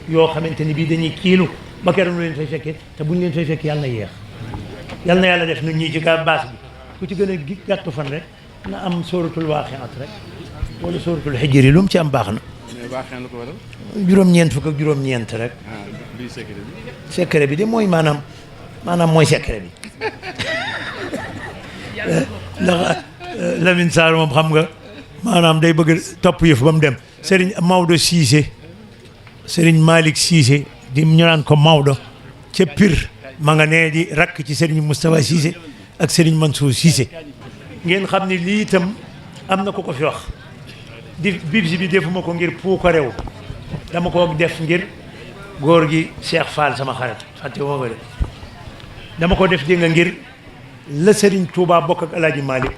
[SPEAKER 10] yoo xamante ni bii dañuy kiilu ba keroog nu leen fay fekkee te buñ leen fay fekk yàlla na yéex yàlla na yàlla def na ñii ci gaa baas bi ku ci gën a gàttu fan rek na am sóoratul waaqiat rek wala sóoratul xijri lu mu ci am baax na juróom-ñeent fukk ak juróom-ñeent rek secret bi de mooy maanaam mooy secret bi ndax Lamine Sarr moom xam nga maanaam day bëgg topp yëf ba mu dem Serigne Maodo Cissé Serigne Malick Cissé di ñu naan ko Maodo ca Pire ma nga nee di rakk ci Serigne Moustapha Cissé ak Serigne Mansour Cissé ngeen xam ni lii itam am na ko ko fi wax di bibsi bi defuma ko ngir puu ko rew dama ko def ngir góor gi Cheikh Fall sama xarit fàtte moo ko de dama ko def dégg nga ngir la Serigne Touba bokk ak El Hadj Malick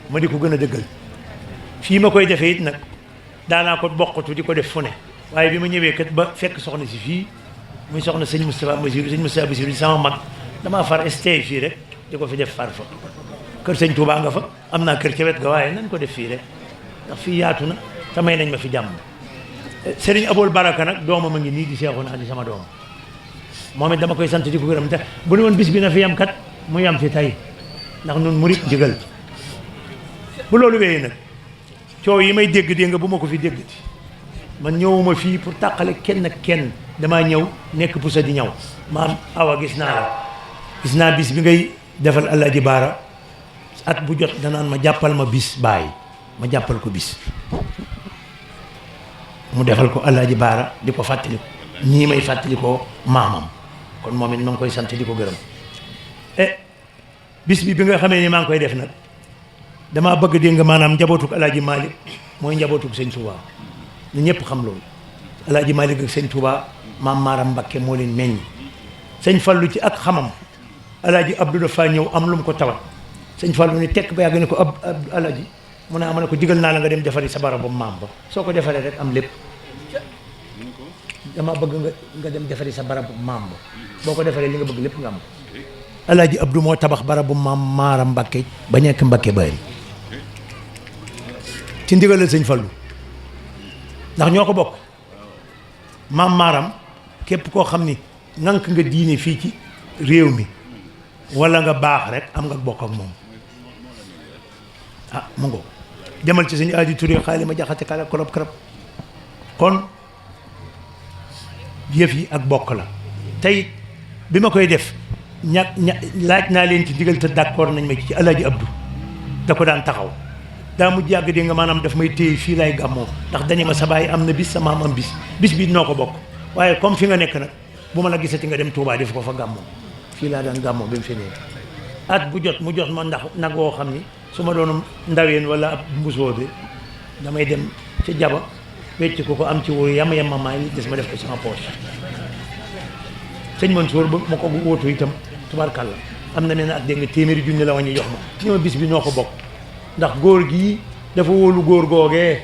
[SPEAKER 10] ma di ko gën a dëggal fii ma koy defee it nag daanaa ko bokkatu di ko def fu ne waaye bi ma ñëwee kat ba fekk soxna si fii muy soxna sëñ Moustapha Bassirou sëñ Moustapha Bassirou di sama mag damaa far stay fii rek di ko fi def far fa kër sëñ Touba nga fa am naa kër ca wet ga waaye nañ ko def fii rek ndax fii yaatu na te may nañ ma fi jàmm Serigne Aboul Baraka nag doomam a ngi nii di Seexuna di sama doom moom it dama koy sant di ko gërëm te bu ne woon bis bi na fi yam kat mu yam fi tey ndax nun murit ndigal bu loolu wéyee nag coow yi may dégg nga bu ma ko fi déggati man ñëwuma fii pour tàqale kenn ak kenn damaa ñëw nekk pusa di ñëw maam awa gis naa bis bi ngay defal Alaaji Baara at bu jot danaan ma jàppal ma bis bàyyi ma jàppal ko bis mu defal ko Alaaji Baara di ko fàttali ko ñii may fàttali ko maamam kon moom it ma ngi koy sant di ko gërëm bis bi nga xamee ni maa ngi koy def nag damaa bëgg dégg nga maanaam njabootuk Alaaji Malick mooy njabootuk sëñ Touba ñu ñëpp xam loolu Alaaji Malick ak sëñ Touba maam Maaram Mbakke moo leen meññ sëñ Fallu ci ak xamam Alaaji Abdou dafa ñëw am lu mu ko tawat sëñ Fallu ni tekk ba yàgg ne ko ab Alaaji mu ne ama ne ko digal naa la nga dem defari sa barabu maam ba soo ko defaree rek am lépp dama bëgg nga dem defari sa barabu maam ba boo ko defaree li nga bëgg lépp nga am Alaaji Abdou moo tabax barabu maam Maaram Mbakke ba nekk Mbakke Bari ci ndigalal sëñ Fallu ndax ñoo ko bokk maam maaram képp koo xam ni nank nga diine fii ci réew mi wala nga baax rek am nga bokk ak moom ah mu ngo demal ci suñu aadi Touré xaali ma jaxate kala kolob karab kon yëf yi ak bokk la tey bi ma koy def laaj naa leen ci digal te d'accord nañ ma ci Alaaji Abdou da ko daan taxaw daa mujj yàgg di nga maanaam daf may téye fii lay gàmmoo ndax dañu ma sa baay am na bis sa maam am bis bi noo ko bokk waaye comme fi nga nekk nag bu ma la gisati nga dem Touba def ko fa gàmmoo fii laa daan gàmmoo bi mu fi nekk at bu jot mu jot ma ndax nag woo xam ni su ma doon ndaween wala ab mbusoo bi damay dem ca jaba wecc ko am ci wóoru yama maay li des ma def ko sama poche sëñ Mansour ba ma ko wóotu itam tubaarkàlla am na mel ne ak dégg nga téeméeri junni la wañu jox ma ñoo bis bi noo ko bokk ndax góor gii dafa wóolu góor googee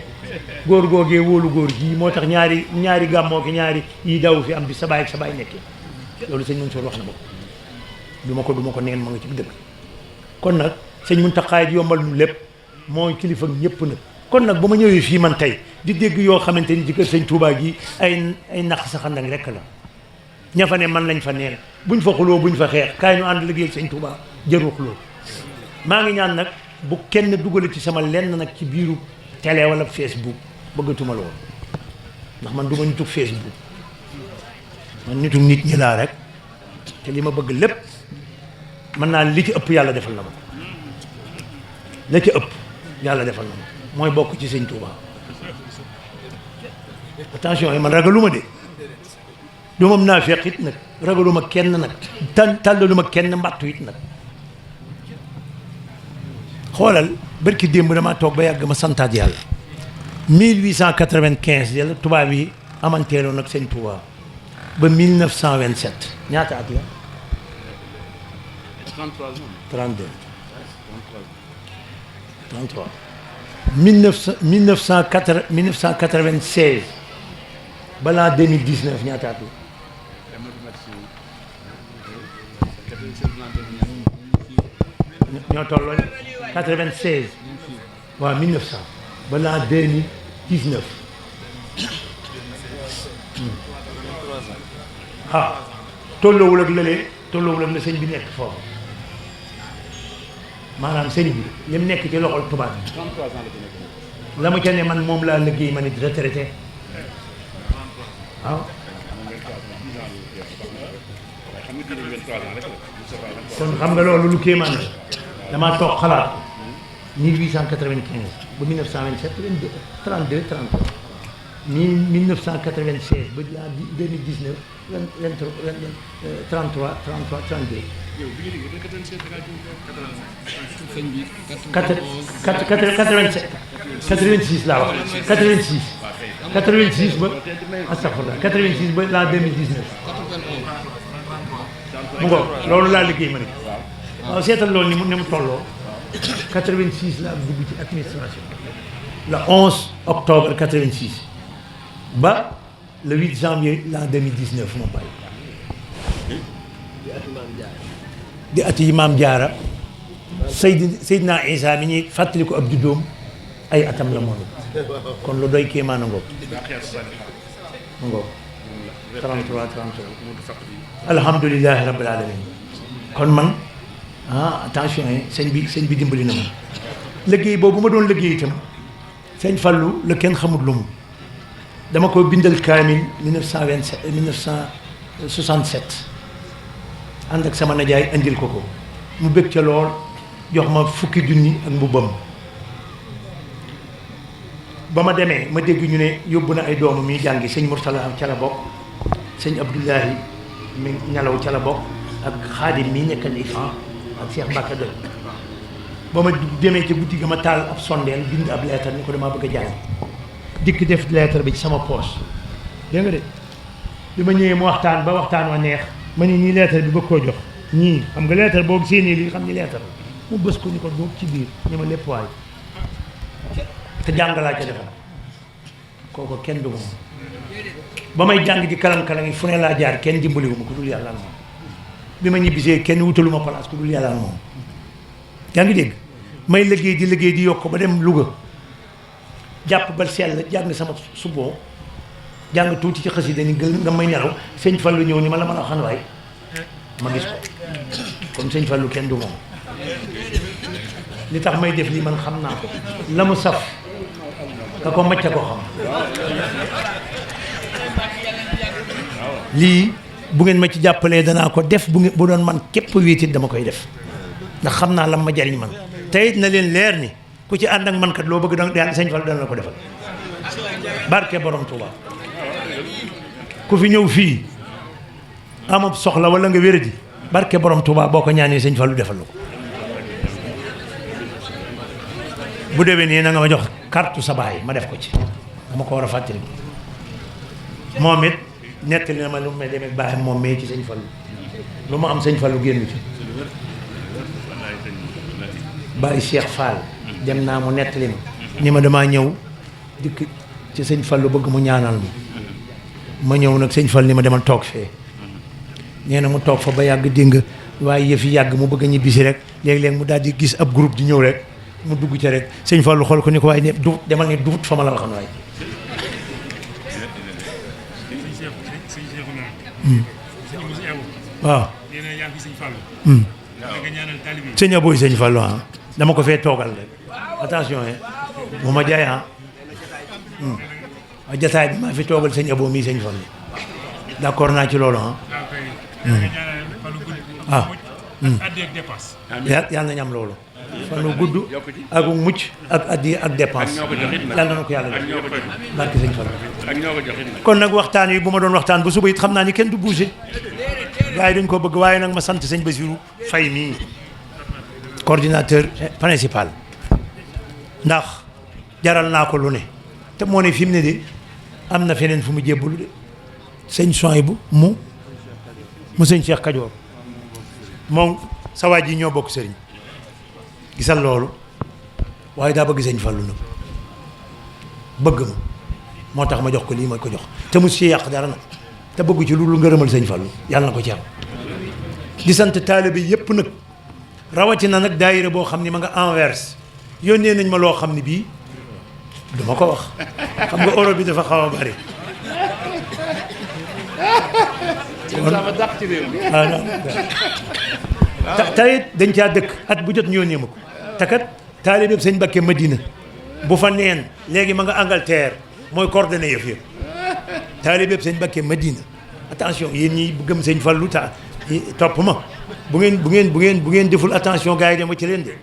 [SPEAKER 10] wóolu góor gii moo tax ñaari gàmmoo ki ñaari yi daw fi am bi sa baay ak sa baay nekkee loolu sëñ Mansour wax na ko du ma ko neen ma nga ci dëgg kon nag sëñ Muntaxa yombal nu lépp mooy kilifa ñëpp nag kon nag ba ma ñëwee fii man tey di dégg yoo xamante ni ci kër sëñ Touba gi ay naq sa xandang rek la ña fa ne man lañ fa neen buñ fa xuloo buñ fa xeex kaay ñu ànd liggéey sëñ Touba jëru xuloo maa ngi ñaan nag bu kenn dugale ci sama lenn nag ci biiru télé wala Facebook bëggatuma loolu ndax man du ma nitu Facebook man nitu nit ñi laa rek te li ma bëgg lépp mën naa li ci ëpp yàlla defal na ma la ci ëpp yàlla defal na ma mooy bokk ci sëñ Touba attention yi man ragaluma de du moom naa feq it nag ragaluma kenn nag tàllaluma kenn mbattu it nag xoolal barki démb damaa toog ba yàgg ma santaat yàlla 1895 yàlla tubaab yi amanteeloon nag sëñ Touba ba 1927 ñaata at la 32 33 1996 balaa 2019 ñaata at la ñoo tolloo 96 waaw 1900 balaa 2019 ah tolloowul ak lële tolloowul ak la sëñ bi nekk foofu maanaam sëñ bi li mu nekk ci loxol tubaab bi la mu ca ne man moom laa liggéey ma nit retraité waaw kon xam nga loolu lu kéemaan la damaa toog xalaat 1895 ba 1927 32 33 1996 ba 2019 33 32 86 laa wax 86 ba astafurlah 86 ba la 2019 mu ngoog loolu laa liggéey ma ne waaw seetal loolu ni mu tolloo 86 laa dugg ci administration le 11 octobre 86 ba le 8 janvier l'an 2019 ma bàyyi di ati yi maam jaara Seydina Isa mi ñuy fàttali ko ab juddoom ay atam la moom kon lu doy kii maana ngoog ma ngoog 33 alhamdulilahi rabbil alamin kon man attention yi sëñ bi dimbali na ma liggéey boobu ma doon liggéey itam sëñ Fallou la kenn xamut lu mu dama ko bindal kaamil 1967 ànd ak sama najaay andil ko mu bëgg ca lool jox ma fukki junni ak mbubbam ba ma demee ma dégg ñu ne yóbbu na ay doomu mi jàngi sëñ Mourtala ca la bokk sëñ Abdoulahi mi ñalaw ca la bokk ak Xaadim mi nekkal ifan ak Cheikh Mbacke doy ba ma demee ca guddi ga ma taal ab sondeel bind ab leetar ni ko damaa bëgg a jàng dikk def leetar bi ci sama poche dégg nga de bi ma ñëwee mu waxtaan ba waxtaan wa neex ma ni ñii leetar bi bëgg koo jox ñii xam nga leetar boobu séenée li xam ni leetar mu bës ko ni ko boobu ci biir ñu ma lépp waay te jàngalaa ca defal kooku kenn du moom ba may jàng di kalang-kalang yi fu ne laa jaar kenn dimbaliwu ma ku dul yàlla moom bi ma ñibbisee kenn wutalu ma place ku dul yàlla moom yaa ngi dégg may liggéey di yokk ba dem Louga jàpp ba sell jàng sama subon jàng tuuti ci xasida ni gën nga may nelaw sëñ Fallu ñëw ni ma la mën a xam waay ma gis ko comme sëñ Fallu kenn du moom li tax may def lii man xam naa ko la mu saf ka ko macca ko xam lii bu ngeen ma ci jàppalee danaa ko def bu doon man képp wéetit dama koy def ndax xam naa lam ma jariñ man teyit na leen leer ni ku ci ànd ak man kat loo bëgg danga sëñ Fallu dana la ko defal barke borom Touba ku fi ñëw fii amab soxla wala nga wéradi barke borom Touba boo ko ñaanee sëñ Fallu defal la ko bu déwee nii na nga ma jox carte sa baay ma def ko ci dama ko war a fàttali moom it nettali na ma lu may demee baax moom mee ci sëñ Fallu lu ma am sëñ Fallu génn ci bàyyi Cheikh Fall dem naa mu nettali ma ni ma damaa ñëw dikk ci sëñ Fallu bëgg mu ñaanal ma ñëw nag sëñ Fall ni ma demal toog fee nee na mu toog fa ba yàgg dégg waaye yëf yi yàgg mu bëgg a ñibbisi rek léeg-léeg mu daal di gis ab groupe di ñëw rek mu dugg ca rek sëñ Fallu xool ko ni ko waaye ne du demal ni duut fa ma la waxoon waaye waaw sëñ Aboy sëñ Fallu ah dama ko fee toogal rek attention bu ma jaay ah jataay bi maa fi toogal sëñ Abo mii sëñ Fallu d'accord naa ci loolu ah yàlla nañu am loolu fanu gudd ak mucc ak addi ak dépense yàlla na ko yàlla def barke sëñ Fallu kon nag waxtaan wi bu ma doon waxtaan bu suba it xam naa ni kenn du bougé gars yi dañ ko bëgg waaye nag ma sant sëñ Bassirou Faye mii coordinateur principal ndax jaral naa ko lu ne te moo ne fi mu ne de am na feneen fu mu jébbalu de sëñ Souhaïbou mu sëñ Cheikh Kajoor moom sa waa ji ñoo bokk sëriñ gisal loolu waaye daa bëgg sëñ Fallu nag bëgg ma moo tax ma jox ko lii ma ko jox te mu si yàq dara nag te bëgg ci lu ngërëmal sëñ Fallu yàlla na ko ci am di sant taalibe yépp nag rawatina nag daayira boo xam ni ma nga Anvers yónnee nañ ma loo xam ne bii duma ko wax xam nga euro bi dafa xaw a bari tayit dañ caa dëkk at bu jot ñu yónnee ma ko te kat taalibe sëñ Mbakke Madina bu fa neen léegi ma nga Angleterre mooy coordonné yëf yëpp taalibe sëñ Mbakke Madina attention yéen ñi bu gëm sëñ Fallu ta topp ma bu ngeen deful attention gars yi dama ci leen de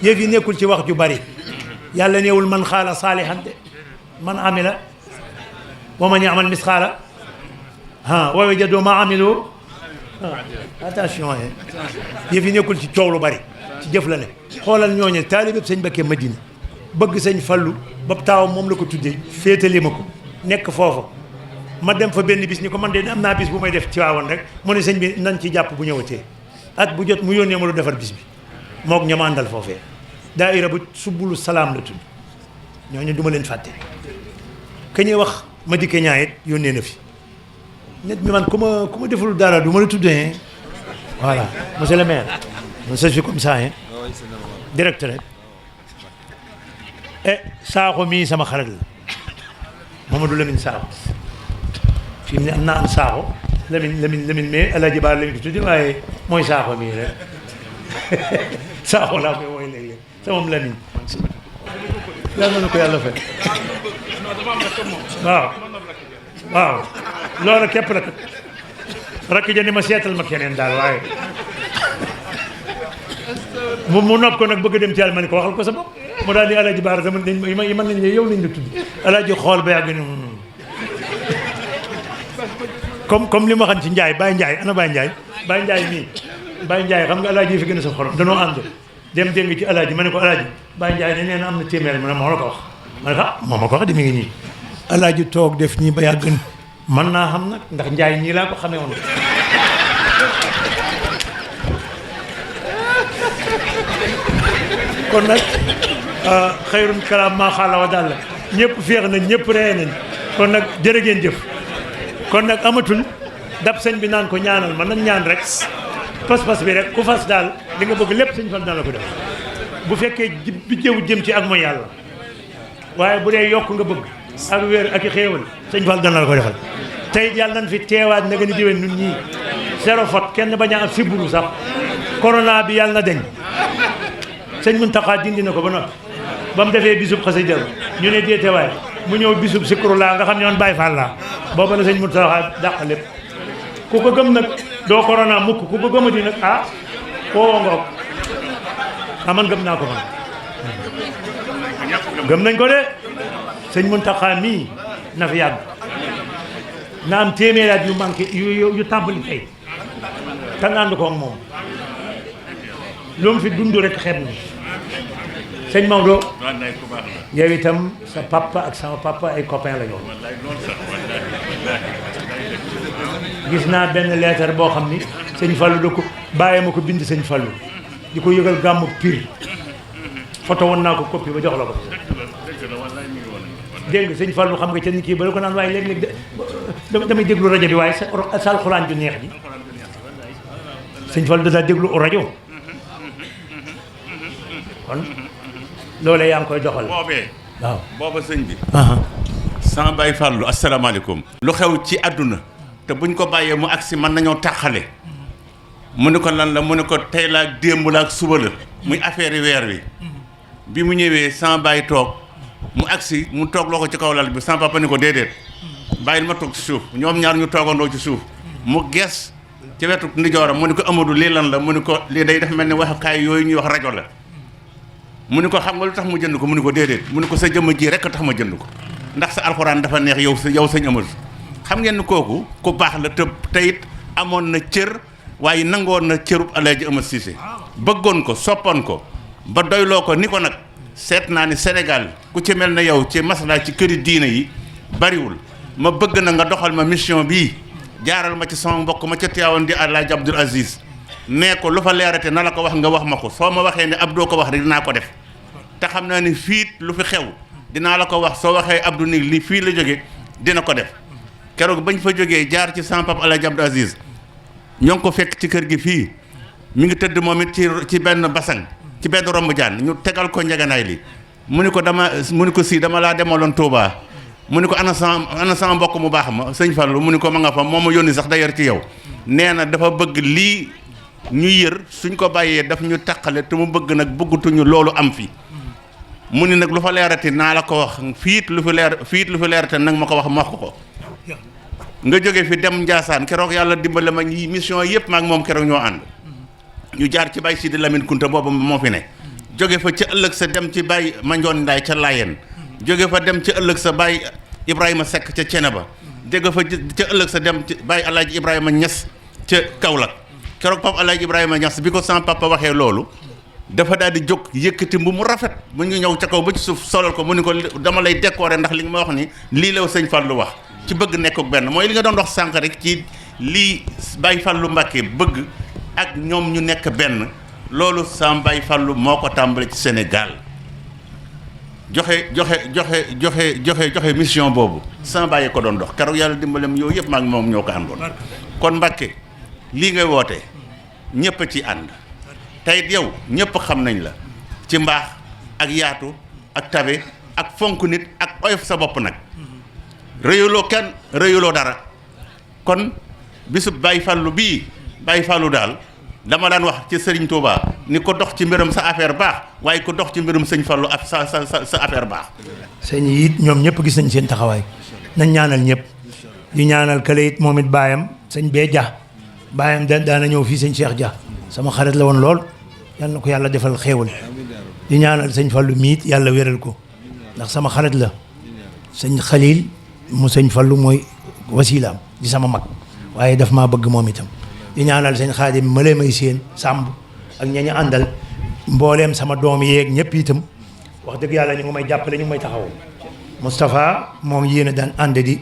[SPEAKER 10] yëf yi nekkul ci wax ju bari yàlla neewul man xaala saalihan de man amila wa man ya'mal misqaala wa wajadu ma amilu attention yëf yi nekkul ci coow lu bari ci jëf la ne xoolal ñooñu taalibe sëñ Mbakke Madina bëgg sëñ Fallu ba taawam moom la ko tuddee féetali ma ko nekk foofa ma dem fa benn bis ni ko man de am naa bis bu may def ci waawoon rek mu ne sëñ bi nañ ci jàpp bu ñëwatee at bu jot mu yónnee ma lu defar bis bi mook ñama àndal foofee daayira bu subulu salaam la tudd ñooñu du ma leen fàtte ka ñuy wax ma dikke ñaayet yónnee na fi nit mi man ku ma deful dara du ma la tuddee voilà monsieur le maire je suis comme ça direct rek Sakho mii sama xarit la Mamadou Lamine Sakho fii mu ne am naa am Sakho Lamine mais El Hadj Ba lañ ko tuddi waaye mooy Sakho mii rek Sakho laa koy woy léeg-léeg sama Lamine yàlla na ko yàlla fay waaw loolu képp la kat rakk ja ni ma seetal ma keneen daal waaye mu nopp ko nag bëgg dem ci yàlla ma ne ko waxal ko sa bopp mu daal di Alaaji Baara sama yi mën nañ yow lañ la tudd Alaaji xool ba yàgg ni comme li ma xam ci Njaay Baye Njaay ana Baye Njaay mii Baye Njaay xam nga Alaaji yi fi gën a sa xorom danoo ànd dem dégg ci Alaaji ma ne ko Alaaji Baye Njaay ne nee na am na téeméer ma ne ma la ko wax ma ne ko moom ma ko wax de mi ngi nii Alaaji toog def nii ba yàgg mën naa xam nag ndax Njaay nii laa ko xamee woon kon nag xayrun kalaam maa xaala wa daal la ñëpp féex nañ ñëpp ree nañ kon nag jërë ngeen jëf kon nag amatul dab sëñ bi naan ko ñaanal ma nañ ñaan rek pas-pas bi rek ku fas daal li nga bëgg lépp sëñ Fall dana la ko def bu fekkee bi jëw jëm ci ak mooy yàlla waaye bu dee yokk nga bëgg
[SPEAKER 12] ak wér ak i xéewal sëñ Fall dana la ko defal tey yàlla nañ fi teewaat na gën a déwén ñun ñii zéro faute kenn bañ a am sibbiru sax corona bi yàlla na deñ sëñ Muntaxa dindi na ko ba noppi ba mu defee bisub xasida ñu ne déetewaay mu ñëw bisub sikru laa nga xam ne woon Baay Faal laa booba la sëñ Muntaxa dàq lépp ku ko gëm nag doo corona mukk ku ko gëmati nag ah koo ngoog man gëm naa ko man gëm nañ ko de sëñ Muntaxa mii na fi yàgg na am téeméeri at yu manqué yu tàmbali tey te nga ànd ko ak moom lu mu fi dund rek xeeb na sëñ Maodo yow itam sa papa ak sama papa ay copain la yoon gis naa benn lettre boo xam ni sëñ Fallou da ko bàyyi ma ko bind sëñ Fallou di ko yëgal gàmmu Pire photo woon naa ko copie ba jox la ko dégg nga sëñ Fallou xam nga ca ni kii ba la ko naan waaye léeg-léeg damay déglu rajo bi waaye sa alxuraan ju neex ji sëñ Fallou da daa déglu rajo kon loolee yaa ngi koy doxal
[SPEAKER 13] boobee
[SPEAKER 12] waaw
[SPEAKER 13] booba sëñ bi sama Baay Fallou asalaamaaleykum lu xew ci àdduna te buñ ko bàyyee mu agsi mën nañoo tàqale mu ne ko lan la mu ne ko tey la ak démb la ak suba la muy affaire yi weer wi bi mu ñëwee sama baay toog mu agsi mu toog loo ko ci kaw lal bi sama papa ni ko déedéet bàyyil ma toog ci suuf ñoom ñaar ñu toogandoo ci suuf mu gees ci wetu ndijooram mu ne ko Amadou lii lan la mu ne ko lii day def mel ni waxukaay yooyu ñuy wax rajo la mu ne ko xam nga lu tax mu jënd ko mu ne ko déedéet mu ne ko sa jëmm ji rek tax ma jënd ko ndax sa alxuraan dafa neex yow sëñ Amadou xam ngeen ni kooku ku baax la te it amoon na cër waaye nangoon na cërub Alaaji Amadou Cissé bëggoon ko soppoon ko ba doyloo ko ni ko nag seet naa ni Sénégal ku ci mel na yow ci masala ci këri diine yi bariwul ma bëgg na nga doxal ma mission bii jaaral ma ci sama mbokk ma ca Tiwaawan di Alaaji Abdoul Aziz nee ko lu fa leerate na la ko wax nga wax ma ko soo ma waxee ne Abdou ko wax rek dinaa ko def te xam naa ni fiit lu fi xew dinaa la ko wax soo waxee Abdou ni li fii la jóge dina ko def keroog bañ fa jógee jaar ci sama papa Alaaji Abdoul Aziz ñoo ngi ko fekk ci kër gi fii mi ngi tëdd moom it ci benn basang ci benn romb jaan ñu tegal ko njeganaay li mu ni ko dama laa demaloon Touba mu ni ko ana sama mbokk mu baax ma sëñ Fallou mu ni ko ma nga fa moo ma yónni sax d'ailleurs ci yow nee na dafa bëgg lii ñu yër suñ ko bàyyee daf ñu taqale te mu bëgg nag bëggatuñu loolu am fi mu ni nag lu fa leerati naa la ko wax fiit lu fi leerate nag ma ko wax ma wax ko nga jóge fi dem Ndiassane keroog yàlla dimbale ma ñi mission yëpp maak moom keroog ñoo ànd ñu jaar ci Baye Sidi Lamine Kunta boobu moo fi ne jóge fa ca ëllëg sa dem ci Baye Mandione Ndaay ca Layeen jóge fa dem ca ëllëg sa Baye Ibrahima Seck ca Ceneba jóge fa ca ëllëg sa dem ci Baye Alaaji Ibrahima Niass ca Kaolack keroog Papa Alaaji Ibrahima Niass bi ko sama papa waxee loolu dafa daal di jóg yëkkati mbu mu rafet mu ñu ñëw ca kaw ba ci suuf solal ko mu ni ko dama lay décorer ndax li nga ma wax ni lii la sëñ Fallou wax ci bëgg nekk ak benn mooy li nga doon wax sànq rek ci lii Baye Fallou Mbacké bëgg ak ñoom ñu nekk benn loolu sam Baye Fallou moo ko tàmbale ci Sénégal joxe mission boobu sama bàyyi ko doon dox keroog yàlla dimbalem yooyu yëpp maak moom ñoo ko àndoon kon Mbacké lii ngay woote ñëpp a ci ànd teyit yow ñëpp xam nañ la ci mbaax ak yaatu ak tabe ak fonk nit ak oyof sa bopp nag rëyuloo kenn rëyuloo dara kon bisu Baye Fallou bii Baye Fallou daal dama daan wax ci Serigne Touba ni ko dox ci mbirum sa affaire baax waaye ko dox ci mbirum sëñ Fallou ak sa affaire baax.
[SPEAKER 12] sëñ yi it ñoom ñëpp gis nañ seen taxawaay nañ ñaanal ñëpp di ñaanal kële it moom it baayam sëñ bee Dia baayam daana ñëw fii sëñ Cheikh Dia sama xarit la woon lool yal na ko yàlla defal xéewal di ñaanal sëñ Fallou miit yàlla wéral ko ndax sama xarit la sëñ Khalil mu sëñ Fallou mooy wasilaam di sama mag waaye daf maa bëgg moom itam di ñaanal sëñ Xaadim ma lee may seen sàmb ak ñañu àndal mbooleem sama doom yeeg ñëpp itam wax dëgg yàlla ñu ngi may jàppale ñu ngi may taxaw Moustapha moom yéen a daan ànd di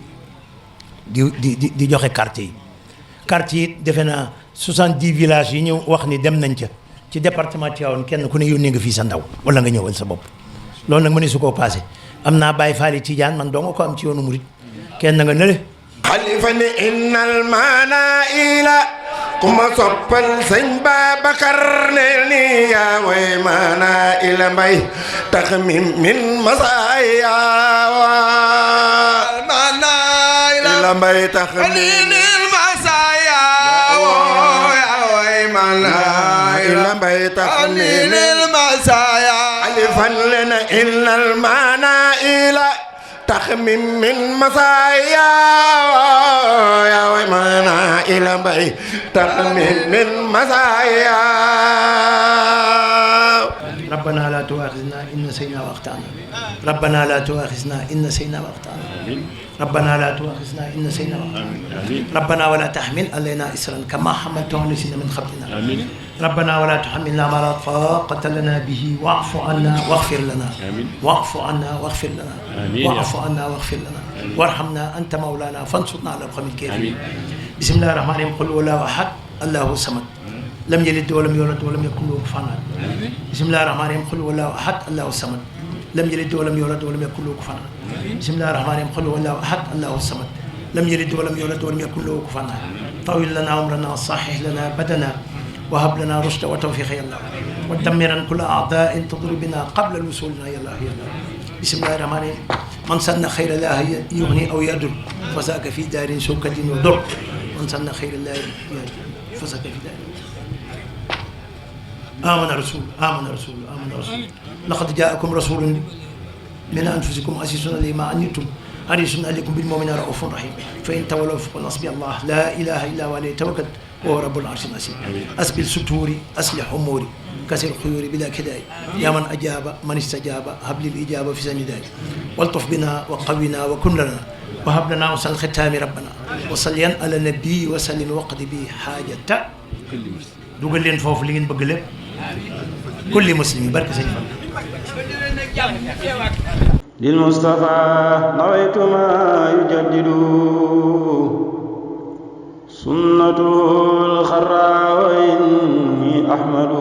[SPEAKER 12] joxe carte yi defe naa 70 villages yi ñu wax ni dem nañ ca ci département Tivaouane kenn ku ne yónnee nga fii sa ndaw wala nga ñëwal sa bopp loolu nag ma ne su koo passé am naa Baye Fall Tidiane man doo nga ko am ci yoonu murit kenn nga nële
[SPEAKER 11] xalifa ne innal manaila ku ma soppal sëñ Babacar ne ni yaa way manaila mbay tax min masaaya إلى بيتك من المسايا إلى بيتك من المسايا ألفا لنا إلا المعنى إلى تخمين من مسايا يا ويمانا إلى بيتك من مسايا
[SPEAKER 10] ربنا لا تؤاخذنا إن نسينا وأخطأنا ربنا لا تؤاخذنا إن نسينا وأخطأنا ربنا لا تؤاخذنا إن نسينا وأخطأنا ربنا ولا تحمل علينا إسرا كما حملته على الذين من قبلنا ربنا ولا تحملنا ما لا طاقة لنا به واعف عنا واغفر لنا واعف عنا واغفر لنا واعف عنا واغفر لنا وارحمنا أنت مولانا فانصرنا على القوم الكافرين بسم الله الرحمن الرحيم قل هو الله أحد الله الصمد لم يلد ولم يولد ولم يكن له كفوا أحد بسم الله الرحمن الرحيم قل هو الله أحد الله الصمد لم يلد ولم يولد ولم يكن له كفوا أحد بسم الله الرحمن الرحيم قل هو الله أحد الله الصمد لم يلد ولم يولد ولم يكن له كفوا أحد طول لنا عمرنا وصحح لنا بدنا وهب لنا رشد وتوفيق يا الله ودمرا كل أعداء تضر بنا قبل الوصولنا يا الله يا الله بسم الله الرحمن الرحيم من سن خير الله يغني أو يدر فذاك في دار شوكة وضر من سن خير الله فذاك في دار آمن رسول آمن رسول آمن رسول لقد جاءكم رسول من أنفسكم عزيز عليه ما عنتم حريص عليكم بالمؤمنين رؤوف رحيم فإن تولوا فقل حسبي الله لا إله إلا هو عليه توكلت وهو رب العرش العظيم أسبل ستوري أصلح أموري كسر خيوري بلا كداء يا من أجاب من استجاب هب لي الإجابة في سنداء والطف بنا وقونا وكن لنا وهب لنا وصل الختام ربنا وصليا على النبي وسلم وقد به حاجة كل مسلم دوغل لين فوف لي نين بغ كل مسلم بركة سيدي
[SPEAKER 1] للمصطفى نويت ما يجدد سنة الخرى وإني أحمد